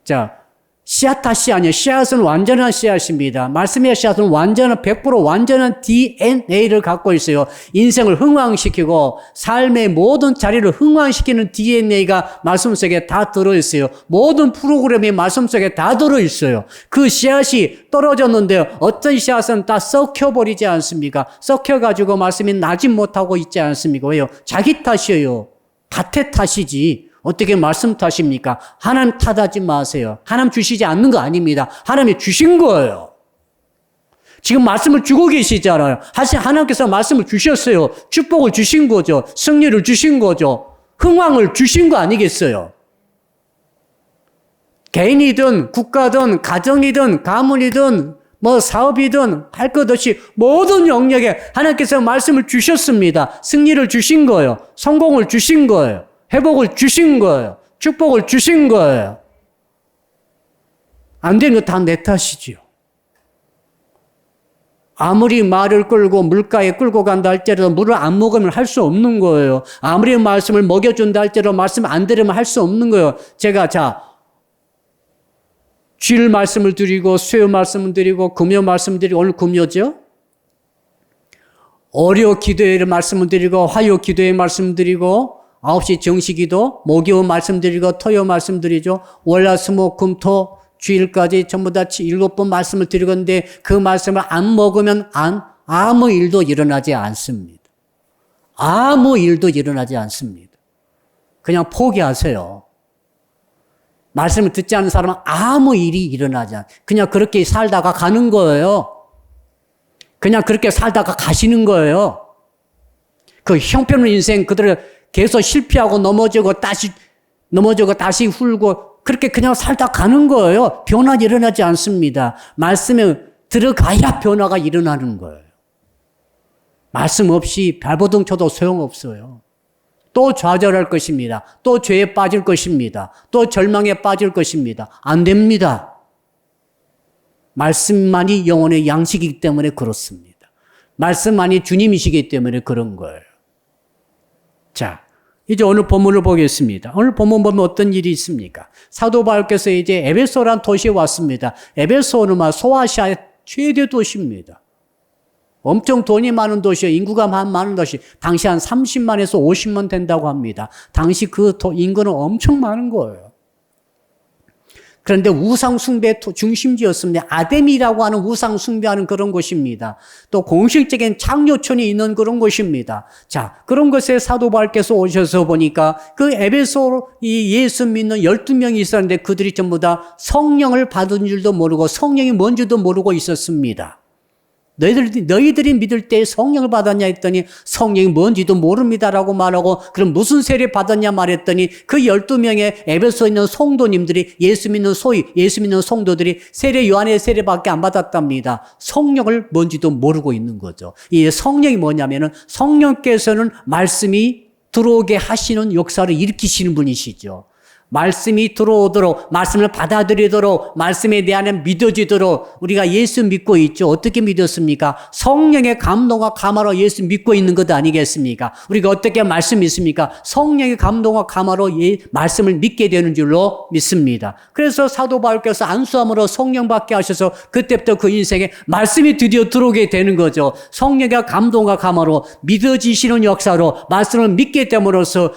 자, 씨앗 탓이 아니에요. 씨앗은 완전한 씨앗입니다. 말씀의 씨앗은 완전한 100% 완전한 DNA를 갖고 있어요. 인생을 흥왕시키고 삶의 모든 자리를 흥왕시키는 DNA가 말씀 속에 다 들어있어요. 모든 프로그램이 말씀 속에 다 들어있어요. 그 씨앗이 떨어졌는데 어떤 씨앗은 다 썩혀버리지 않습니까? 썩혀가지고 말씀이 나지 못하고 있지 않습니까? 왜요? 자기 탓이에요. 밭의 탓이지. 어떻게 말씀 탓입니까? 하나님 탓하지 마세요. 하나님 주시지 않는 거 아닙니다. 하나님이 주신 거예요. 지금 말씀을 주고 계시잖아요. 사실 하나님께서 말씀을 주셨어요. 축복을 주신 거죠. 승리를 주신 거죠. 흥왕을 주신 거 아니겠어요? 개인이든 국가든 가정이든 가문이든 뭐 사업이든 할 것 없이 모든 영역에 하나님께서 말씀을 주셨습니다. 승리를 주신 거예요. 성공을 주신 거예요. 회복을 주신 거예요. 축복을 주신 거예요. 안 되는 거 다 내 탓이지요. 아무리 말을 끌고 물가에 끌고 간다 할지라도 물을 안 먹으면 할 수 없는 거예요. 아무리 말씀을 먹여준다 할지라도 말씀 안 들으면 할 수 없는 거예요. 제가 주일 말씀을 드리고 수요 말씀을 드리고 금요 말씀을 드리고 오늘 금요죠. 월요 기도회를 말씀을 드리고 화요 기도회 말씀을 드리고 9시 정시기도 목요 말씀 드리고 토요 말씀 드리죠. 월화수목금토 주일까지 전부 다 7번 말씀을 드리건데 그 말씀을 안 먹으면 아무 일도 일어나지 않습니다. 아무 일도 일어나지 않습니다. 그냥 포기하세요. 말씀을 듣지 않는 사람은 아무 일이 일어나지 않아요. 그냥 그렇게 살다가 가는 거예요. 그냥 그렇게 살다가 가시는 거예요. 그 형편없는 인생 그대로 계속 실패하고 넘어지고 다시 훌고 그렇게 그냥 살다 가는 거예요. 변화 일어나지 않습니다. 말씀에 들어가야 변화가 일어나는 거예요. 말씀 없이 발버둥 쳐도 소용없어요. 또 좌절할 것입니다. 또 죄에 빠질 것입니다. 또 절망에 빠질 것입니다. 안 됩니다. 말씀만이 영혼의 양식이기 때문에 그렇습니다. 말씀만이 주님이시기 때문에 그런 거예요. 자, 이제 오늘 본문을 보겠습니다. 오늘 본문 보면 어떤 일이 있습니까? 사도 바울께서 이제 에베소란 도시에 왔습니다. 에베소는 소아시아의 최대 도시입니다. 엄청 돈이 많은 도시예요. 인구가 많은 도시. 당시 한 30만에서 50만 된다고 합니다. 당시 그 인구는 엄청 많은 거예요. 그런데 우상 숭배 중심지였습니다. 아데미라고 하는 우상 숭배하는 그런 곳입니다. 또 공식적인 창녀촌이 있는 그런 곳입니다. 자, 그런 곳에 사도 바울께서 오셔서 보니까 그 에베소 이 예수 믿는 12명이 있었는데 그들이 전부 다 성령을 받은 줄도 모르고 성령이 뭔지도 모르고 있었습니다. 너희들이 믿을 때 성령을 받았냐 했더니 성령이 뭔지도 모릅니다라고 말하고 그럼 무슨 세례 받았냐 말했더니 그 12명의 에베소에 있는 성도님들이 예수 믿는 성도들이 세례 요한의 세례밖에 안 받았답니다. 성령을 뭔지도 모르고 있는 거죠. 이 성령이 뭐냐면은 성령께서는 말씀이 들어오게 하시는 역사를 일으키시는 분이시죠. 말씀이 들어오도록, 말씀을 받아들이도록, 말씀에 내 안에 믿어지도록 우리가 예수 믿고 있죠. 어떻게 믿었습니까? 성령의 감동과 감화로 예수 믿고 있는 것 아니겠습니까? 우리가 어떻게 말씀 믿습니까? 성령의 감동과 감화로 말씀을 믿게 되는 줄로 믿습니다. 그래서 사도 바울께서 안수함으로 성령 받게 하셔서 그때부터 그 인생에 말씀이 드디어 들어오게 되는 거죠. 성령의 감동과 감화로 믿어지시는 역사로 말씀을 믿게 됨으로써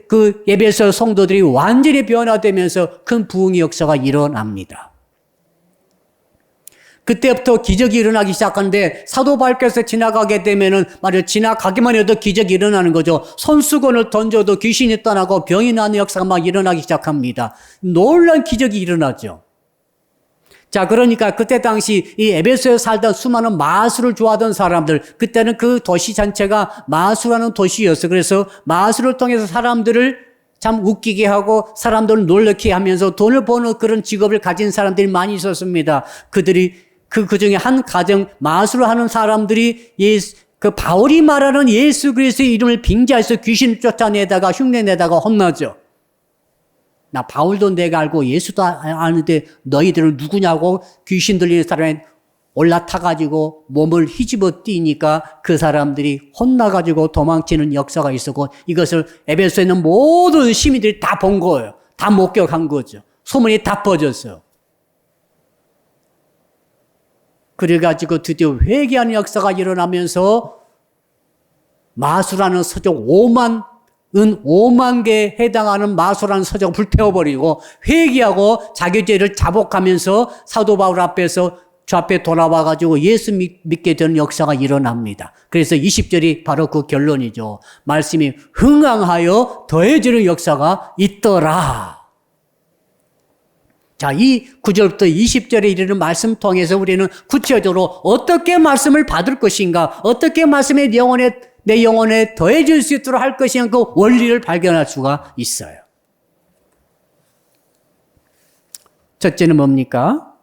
그 에베소 성도들이 완전히 변화되면서 큰 부흥의 역사가 일어납니다. 그때부터 기적이 일어나기 시작하는데 사도 바울께서 지나가게 되면은 지나가기만 해도 기적이 일어나는 거죠. 손수건을 던져도 귀신이 떠나고 병이 나는 역사가 막 일어나기 시작합니다. 놀라운 기적이 일어나죠. 자, 그러니까 그때 당시 이 에베소에 살던 수많은 마술을 좋아하던 사람들, 그때는 그 도시 전체가 마술하는 도시였어요. 그래서 마술을 통해서 사람들을 참 웃기게 하고 사람들을 놀래게 하면서 돈을 버는 그런 직업을 가진 사람들이 많이 있었습니다. 그들이 그 중에 한 가정 마술을 하는 사람들이 바울이 말하는 예수 그리스도의 이름을 빙자해서 귀신을 쫓아내다가 흉내내다가 혼나죠. 나 바울도 내가 알고 예수도 아는데 너희들은 누구냐고 귀신 들리는 사람이 올라타가지고 몸을 휘집어 띄니까 그 사람들이 혼나가지고 도망치는 역사가 있었고 이것을 에베소에 있는 모든 시민들이 다 본 거예요. 다 목격한 거죠. 소문이 다 퍼졌어요. 그래가지고 드디어 회개하는 역사가 일어나면서 마술하는 서적 5만 개에 해당하는 마술하는 서적을 불태워버리고 회개하고 자기 죄를 자복하면서 사도 바울 앞에서 저 앞에 돌아와가지고 예수 믿게 되는 역사가 일어납니다. 그래서 20절이 바로 그 결론이죠. 말씀이 흥황하여 더해지는 역사가 있더라. 자, 이 9절부터 20절에 이르는 말씀 통해서 우리는 구체적으로 어떻게 말씀을 받을 것인가, 어떻게 말씀의 내 영혼에 더해질 수 있도록 할 것인가 그 원리를 발견할 수가 있어요. 첫째는 뭡니까?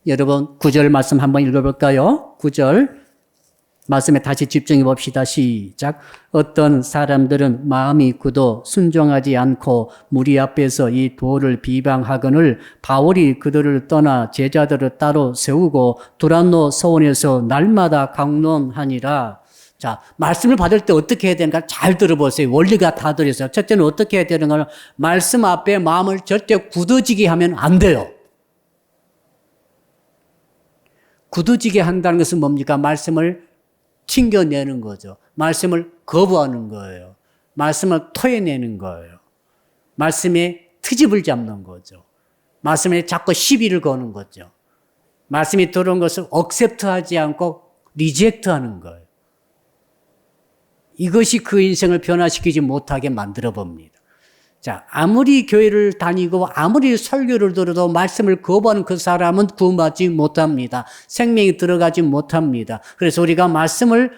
여러분 9절 말씀 한번 읽어볼까요? 9절 말씀에 다시 집중해 봅시다. 시작. 어떤 사람들은 마음이 굳어 순종하지 않고 무리 앞에서 이 도를 비방하거늘 바울이 그들을 떠나 제자들을 따로 세우고 두란노 서원에서 날마다 강론하니라. 자, 말씀을 받을 때 어떻게 해야 되는가 잘 들어보세요. 원리가 다 들어있어요. 첫째는 어떻게 해야 되는가는 말씀 앞에 마음을 절대 굳어지게 하면 안 돼요. 굳어지게 한다는 것은 뭡니까? 말씀을 튕겨내는 거죠. 말씀을 거부하는 거예요. 말씀을 토해내는 거예요. 말씀에 트집을 잡는 거죠. 말씀에 자꾸 시비를 거는 거죠. 말씀이 들어온 것을 억셉트하지 않고 리젝트하는 거예요. 이것이 그 인생을 변화시키지 못하게 만들어 봅니다. 자, 아무리 교회를 다니고 아무리 설교를 들어도 말씀을 거부하는 그 사람은 구원받지 못합니다. 생명이 들어가지 못합니다. 그래서 우리가 말씀을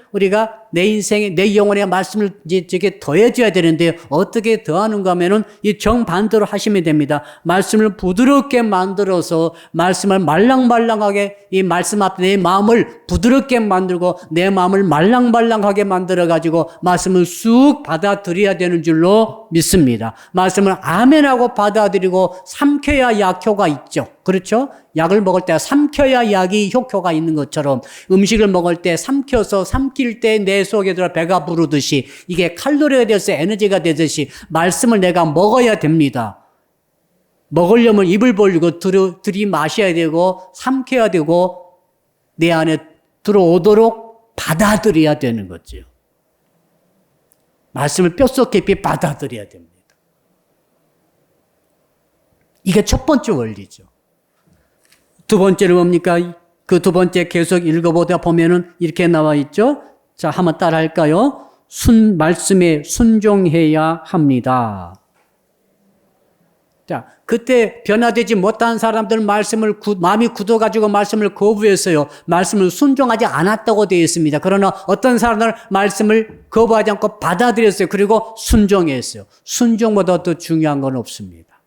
내 인생에 내 영혼에 말씀을 이제 더해줘야 되는데 어떻게 더하는가 하면은 이 정반대로 하시면 됩니다. 말씀을 부드럽게 만들어서 말씀을 말랑말랑하게 이 말씀 앞에 내 마음을 부드럽게 만들고 내 마음을 말랑말랑하게 만들어 가지고 말씀을 쑥 받아들여야 되는 줄로 믿습니다. 말씀을 아멘하고 받아들이고 삼켜야 약효가 있죠. 그렇죠? 약을 먹을 때 삼켜야 약이 효과가 있는 것처럼 음식을 먹을 때 삼킬 때 내 속에 들어 배가 부르듯이 이게 칼로리가 되어서 에너지가 되듯이 말씀을 내가 먹어야 됩니다. 먹으려면 입을 벌리고 들이마셔야 되고 삼켜야 되고 내 안에 들어오도록 받아들여야 되는 거죠. 말씀을 뼛속 깊이 받아들여야 됩니다. 이게 첫 번째 원리죠. 두 번째는 뭡니까? 그 두 번째 계속 읽어보다 보면은 이렇게 나와 있죠. 자, 한번 따라 할까요? 말씀에 순종해야 합니다. 자, 그때 변화되지 못한 사람들은 마음이 굳어가지고 말씀을 거부했어요. 말씀을 순종하지 않았다고 되어 있습니다. 그러나 어떤 사람들은 말씀을 거부하지 않고 받아들였어요. 그리고 순종했어요. 순종보다 더 중요한 건 없습니다.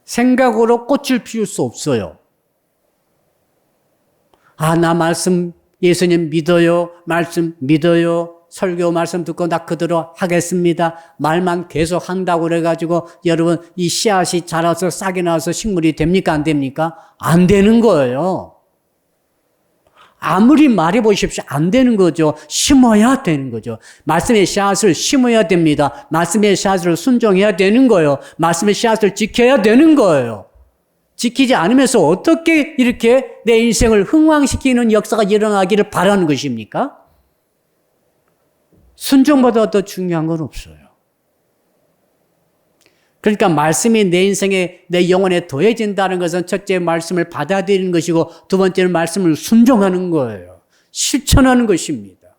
생각으로 꽃을 피울 수 없어요. 나 말씀 예수님 믿어요. 말씀 믿어요. 설교 말씀 듣고 나 그대로 하겠습니다. 말만 계속 한다고 그래가지고 여러분 이 씨앗이 자라서 싹이 나서 식물이 됩니까? 안 됩니까? 안 되는 거예요. 아무리 말해 보십시오. 안 되는 거죠. 심어야 되는 거죠. 말씀의 씨앗을 심어야 됩니다. 말씀의 씨앗을 순종해야 되는 거예요. 말씀의 씨앗을 지켜야 되는 거예요. 지키지 않으면서 어떻게 이렇게 내 인생을 흥왕시키는 역사가 일어나기를 바라는 것입니까? 순종보다 더 중요한 건 없어요. 그러니까 말씀이 내 인생에 내 영혼에 더해진다는 것은 첫째 말씀을 받아들이는 것이고 두 번째는 말씀을 순종하는 거예요. 실천하는 것입니다.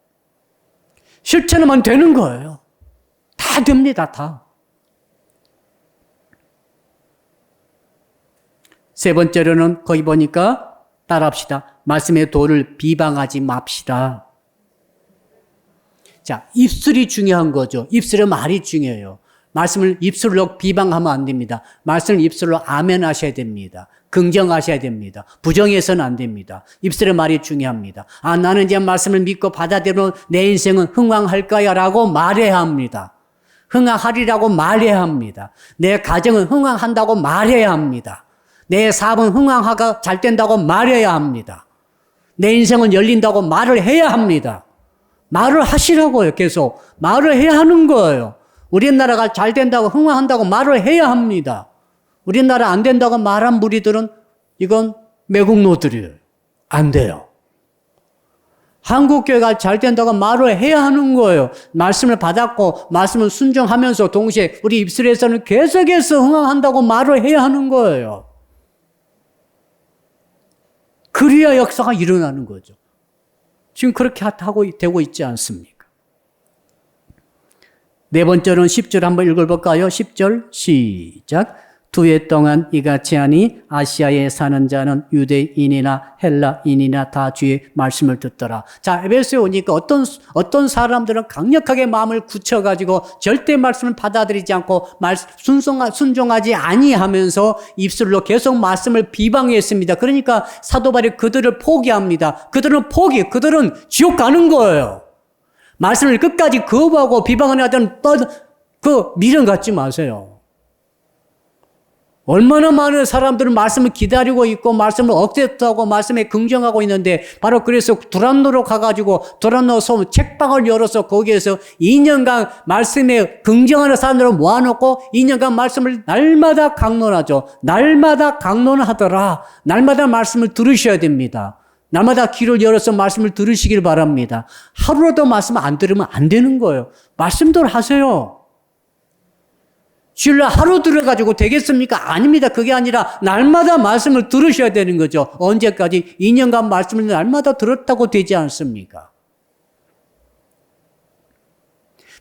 실천하면 되는 거예요. 다 됩니다. 다. 세 번째로는 거기 보니까 따라합시다. 말씀의 도를 비방하지 맙시다. 자, 입술이 중요한 거죠. 입술의 말이 중요해요. 말씀을 입술로 비방하면 안 됩니다. 말씀을 입술로 아멘 하셔야 됩니다. 긍정하셔야 됩니다. 부정해서는 안 됩니다. 입술의 말이 중요합니다. 나는 이제 말씀을 믿고 받아들이면 내 인생은 흥왕할 거야 라고 말해야 합니다. 흥왕하리라고 말해야 합니다. 내 가정은 흥왕한다고 말해야 합니다. 내 사업은 흥왕하가 잘 된다고 말해야 합니다. 내 인생은 열린다고 말을 해야 합니다. 말을 하시라고요. 계속 말을 해야 하는 거예요. 우리나라가 잘 된다고 흥왕한다고 말을 해야 합니다. 우리나라 안 된다고 말한 무리들은 이건 매국노들이에요. 안 돼요. 한국교회가 잘 된다고 말을 해야 하는 거예요. 말씀을 받았고 말씀을 순종하면서 동시에 우리 입술에서는 계속해서 흥왕한다고 말을 해야 하는 거예요. 그래야 역사가 일어나는 거죠. 지금 그렇게 하고 되고 있지 않습니까? 네 번째는 10절 한번 읽어볼까요? 10절 시작. 두 해 동안 이같이 하니 아시아에 사는 자는 유대인이나 헬라인이나 다 주의 말씀을 듣더라. 자, 에베소에 오니까 어떤 사람들은 강력하게 마음을 굳혀가지고 절대 말씀을 받아들이지 않고 순종하지 아니하면서 입술로 계속 말씀을 비방했습니다. 그러니까 사도 바울이 그들을 포기합니다. 그들은 지옥 가는 거예요. 말씀을 끝까지 거부하고 비방을 하던 미련 갖지 마세요. 얼마나 많은 사람들은 말씀을 기다리고 있고 말씀을 억셉트하고 말씀에 긍정하고 있는데 바로 그래서 두란노로 가가지고 두란노 소문 책방을 열어서 거기에서 2년간 말씀에 긍정하는 사람들을 모아놓고 2년간 말씀을 날마다 강론하죠. 날마다 강론하더라. 날마다 말씀을 들으셔야 됩니다. 날마다 귀를 열어서 말씀을 들으시길 바랍니다. 하루라도 말씀 안 들으면 안 되는 거예요. 말씀대로 하세요. 주일날 하루 들어가지고 되겠습니까? 아닙니다. 그게 아니라 날마다 말씀을 들으셔야 되는 거죠. 언제까지? 2년간 말씀을 날마다 들었다고 되지 않습니까?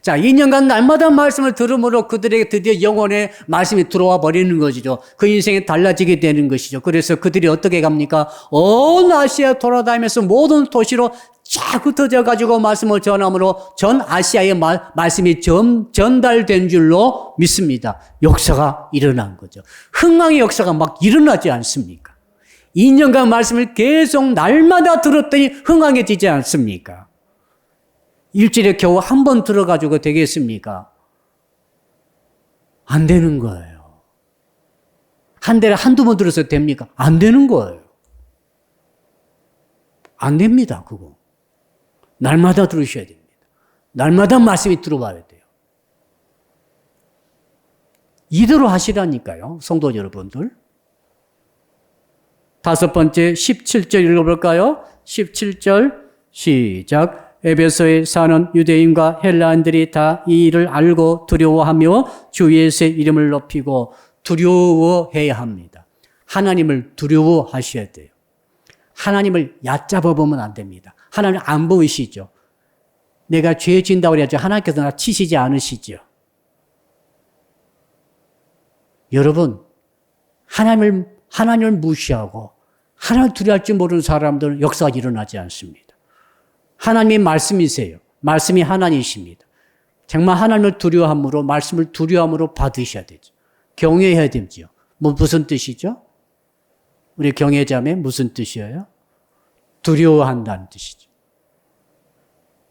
자, 2년간 날마다 말씀을 들음으로 그들에게 드디어 영혼의 말씀이 들어와 버리는 것이죠. 그 인생이 달라지게 되는 것이죠. 그래서 그들이 어떻게 갑니까? 온 아시아 돌아다니면서 모든 도시로 쫙 흩어져 가지고 말씀을 전함으로 전 아시아의 말씀이 전달된 줄로 믿습니다. 역사가 일어난 거죠. 흥왕의 역사가 막 일어나지 않습니까? 2년간 말씀을 계속 날마다 들었더니 흥왕해지지 않습니까? 일주일에 겨우 한 번 들어가지고 되겠습니까? 안 되는 거예요. 한 달에 한두 번 들어서 됩니까? 안 되는 거예요. 안 됩니다, 그거. 날마다 들으셔야 됩니다. 날마다 말씀이 들어와야 돼요. 이대로 하시라니까요, 성도 여러분들. 다섯 번째 17절 읽어볼까요? 17절 시작. 에베소에 사는 유대인과 헬라인들이 다 이 일을 알고 두려워하며 주 예수의 이름을 높이고 두려워해야 합니다. 하나님을 두려워하셔야 돼요. 하나님을 얕잡아 보면 안 됩니다. 하나님 안 보이시죠? 내가 죄 진다고 그래야죠. 하나님께서 나 치시지 않으시죠? 여러분, 하나님을 무시하고 하나님을 두려워할 줄 모르는 사람들은 역사가 일어나지 않습니다. 하나님의 말씀이세요. 말씀이 하나님이십니다. 정말 하나님을 두려워함으로 말씀을 두려워함으로 받으셔야 되죠. 경외해야 되죠. 무슨 뜻이죠? 우리 경외자매 무슨 뜻이에요? 두려워한다는 뜻이죠.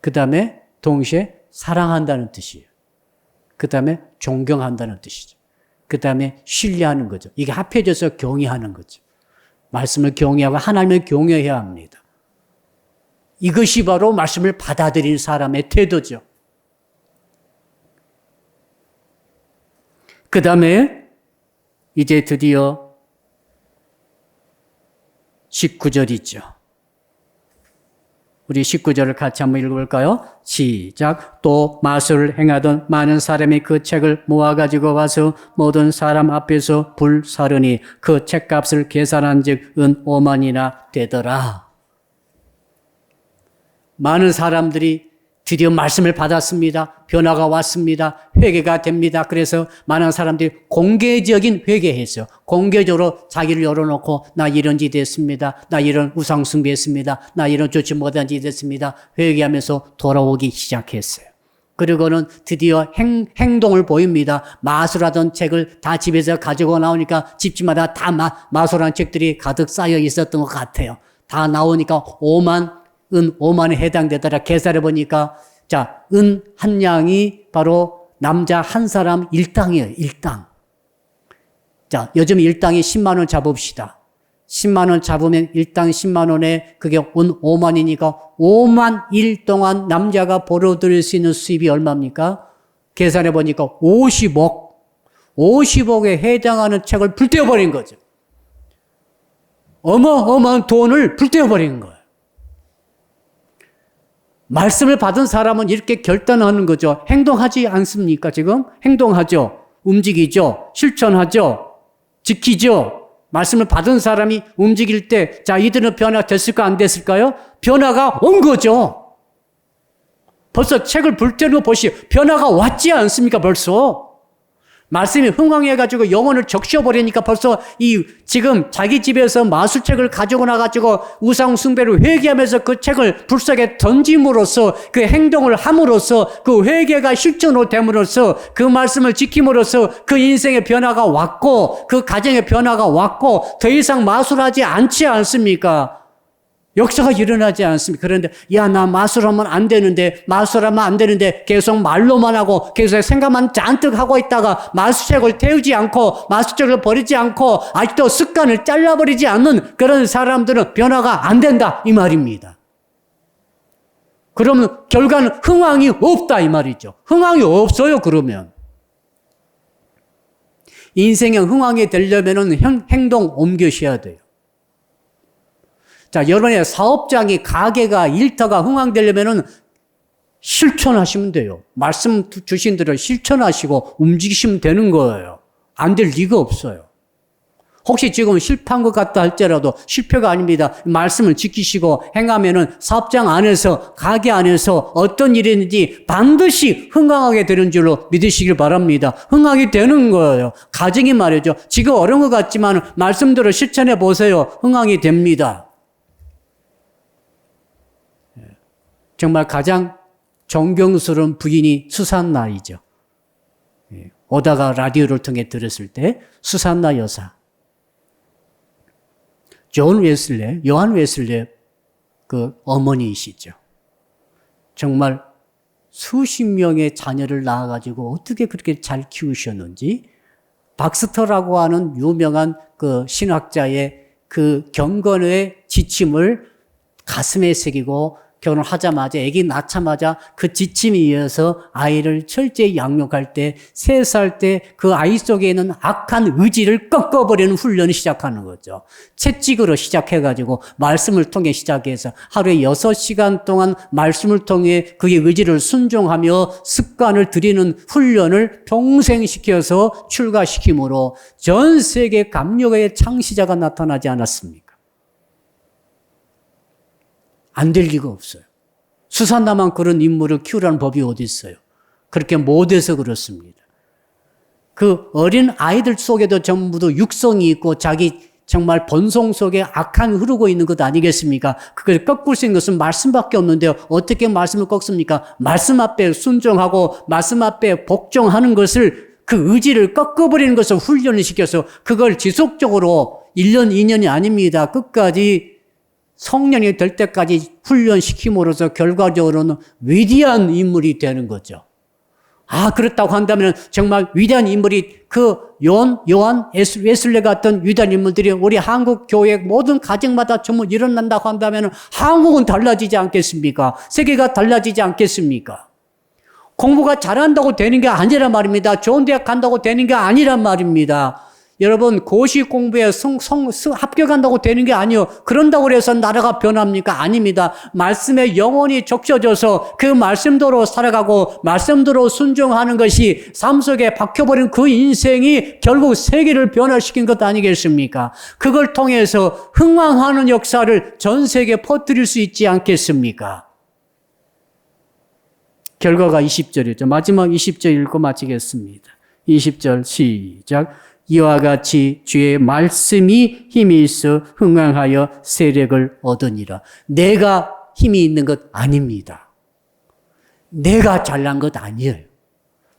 그 다음에 동시에 사랑한다는 뜻이에요. 그 다음에 존경한다는 뜻이죠. 그 다음에 신뢰하는 거죠. 이게 합해져서 경외하는 거죠. 말씀을 경외하고 하나님을 경외해야 합니다. 이것이 바로 말씀을 받아들이는 사람의 태도죠. 그 다음에 이제 드디어 19절이죠. 우리 19절을 같이 한번 읽어볼까요? 시작. 또 마술을 행하던 많은 사람이 그 책을 모아가지고 와서 모든 사람 앞에서 불사르니 그 책값을 계산한 즉 은 5만이나 되더라. 많은 사람들이 드디어 말씀을 받았습니다. 변화가 왔습니다. 회개가 됩니다. 그래서 많은 사람들이 공개적인 회개했어요. 공개적으로 자기를 열어놓고 나 이런 짓 했습니다. 나 이런 우상 숭배했습니다. 나 이런 좋지 못한 짓 했습니다. 회개하면서 돌아오기 시작했어요. 그리고는 드디어 행동을 보입니다. 마술하던 책을 다 집에서 가지고 나오니까 집집마다 다 마술한 책들이 가득 쌓여 있었던 것 같아요. 다 나오니까 5만에 해당되더라. 계산해 보니까 자, 은 한 양이 바로 남자 한 사람 1당이에요. 1당. 자, 요즘 1당이 10만 원 잡읍시다. 10만 원 잡으면 1당 10만 원에 그게 은 5만이니까 5만 일 동안 남자가 벌어들일 수 있는 수입이 얼마입니까? 계산해 보니까 50억. 50억에 해당하는 책을 불태워버린 거죠. 어마어마한 돈을 불태워버린 거예요. 말씀을 받은 사람은 이렇게 결단하는 거죠. 행동하지 않습니까, 지금? 행동하죠. 움직이죠. 실천하죠. 지키죠. 말씀을 받은 사람이 움직일 때, 자, 이들은 변화가 됐을까, 안 됐을까요? 변화가 온 거죠. 벌써 책을 불태워 보시오. 변화가 왔지 않습니까, 벌써? 말씀이 흥황해가지고 영혼을 적셔버리니까 벌써 지금 자기 집에서 마술책을 가지고 나가지고 우상 숭배를 회개하면서 그 책을 불속에 던짐으로써 그 행동을 함으로써 그 회개가 실천으로 됨으로써 그 말씀을 지킴으로써 그 인생의 변화가 왔고 그 가정의 변화가 왔고 더 이상 마술하지 않지 않습니까? 역사가 일어나지 않습니까? 그런데 나 마술하면 안 되는데 계속 말로만 하고 계속 생각만 잔뜩 하고 있다가 마술책을 태우지 않고 마술책을 버리지 않고 아직도 습관을 잘라버리지 않는 그런 사람들은 변화가 안 된다 이 말입니다. 그러면 결과는 흥황이 없다 이 말이죠. 흥황이 없어요. 그러면 인생의 흥황이 되려면 행동 옮기셔야 돼요. 자, 여러분의 사업장이, 가게가, 일터가 흥황되려면은 실천하시면 돼요. 말씀 주신 대로 실천하시고 움직이시면 되는 거예요. 안 될 리가 없어요. 혹시 지금 실패한 것 같다 할지라도 실패가 아닙니다. 말씀을 지키시고 행하면은 사업장 안에서, 가게 안에서 어떤 일이든지 반드시 흥황하게 되는 줄로 믿으시길 바랍니다. 흥황이 되는 거예요. 가정이 말이죠. 지금 어려운 것 같지만 말씀대로 실천해 보세요. 흥황이 됩니다. 정말 가장 존경스러운 부인이 수산나이죠. 오다가 라디오를 통해 들었을 때 수산나 여사, 요한 웨슬레 그 어머니이시죠. 정말 수십 명의 자녀를 낳아가지고 어떻게 그렇게 잘 키우셨는지 박스터라고 하는 유명한 그 신학자의 그 경건의 지침을 가슴에 새기고 결혼하자마자 아기 낳자마자 그 지침에 의해서 아이를 철저히 양육할 때 3살 때 그 아이 속에 있는 악한 의지를 꺾어버리는 훈련을 시작하는 거죠. 채찍으로 시작해가지고 말씀을 통해 시작해서 하루에 6시간 동안 말씀을 통해 그의 의지를 순종하며 습관을 들이는 훈련을 평생 시켜서 출가시킴으로 전 세계 감력의 창시자가 나타나지 않았습니까? 안 될 리가 없어요. 수산나만 그런 인물을 키우라는 법이 어디 있어요? 그렇게 못해서 그렇습니다. 그 어린 아이들 속에도 전부도 육성이 있고 자기 정말 본성 속에 악한 흐르고 있는 것 아니겠습니까? 그걸 꺾을 수 있는 것은 말씀밖에 없는데요. 어떻게 말씀을 꺾습니까? 말씀 앞에 순종하고 말씀 앞에 복종하는 것을 그 의지를 꺾어버리는 것을 훈련을 시켜서 그걸 지속적으로 1년, 2년이 아닙니다. 끝까지 성령이 될 때까지 훈련시킴으로써 결과적으로는 위대한 인물이 되는 거죠. 그렇다고 한다면 정말 위대한 인물이 그 요한 웨슬레 같은 위대한 인물들이 우리 한국 교회 모든 가정마다 전부 일어난다고 한다면 한국은 달라지지 않겠습니까? 세계가 달라지지 않겠습니까? 공부가 잘한다고 되는 게 아니란 말입니다. 좋은 대학 간다고 되는 게 아니란 말입니다. 여러분 고시 공부에 합격한다고 되는 게 아니요. 그런다고 해서 나라가 변합니까? 아닙니다. 말씀에 영혼이 적셔져서 그 말씀대로 살아가고 말씀대로 순종하는 것이 삶 속에 박혀버린 그 인생이 결국 세계를 변화시킨 것 아니겠습니까? 그걸 통해서 흥황하는 역사를 전 세계에 퍼뜨릴 수 있지 않겠습니까? 결과가 20절이죠. 마지막 20절 읽고 마치겠습니다. 20절 시작. 이와 같이 주의 말씀이 힘이 있어 흥황하여 세력을 얻으니라. 내가 힘이 있는 것 아닙니다. 내가 잘난 것 아니에요.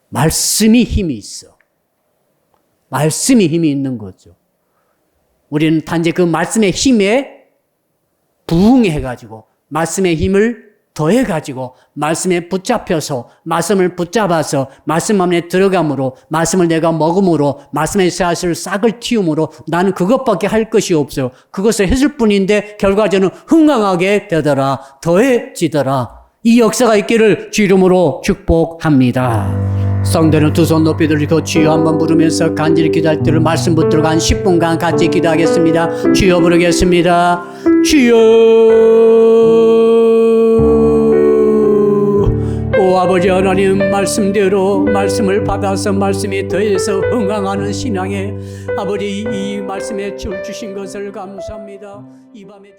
말씀이 힘이 있어. 말씀이 힘이 있는 거죠. 우리는 단지 그 말씀의 힘에 부응해가지고 말씀의 힘을 더해가지고 말씀에 붙잡혀서 말씀을 붙잡아서 말씀 안에 들어감으로 말씀을 내가 먹음으로 말씀의 씨앗을 싹을 틔움으로 나는 그것밖에 할 것이 없어요. 그것을 했을 뿐인데 결과적으로 흥황하게 되더라. 더해지더라. 이 역사가 있기를 주 이름으로 축복합니다. 성도는 두 손 높이 들고 주여 한번 부르면서 간절히 기도할 때를 말씀 붙들고 한 10분간 같이 기도하겠습니다. 주여 부르겠습니다. 주여. 오 아버지 하나님, 말씀대로 말씀을 받아서 말씀이 더해서 흥황하는 신앙에 아버지 이 말씀에 줄 주신 것을 감사합니다. 이 밤에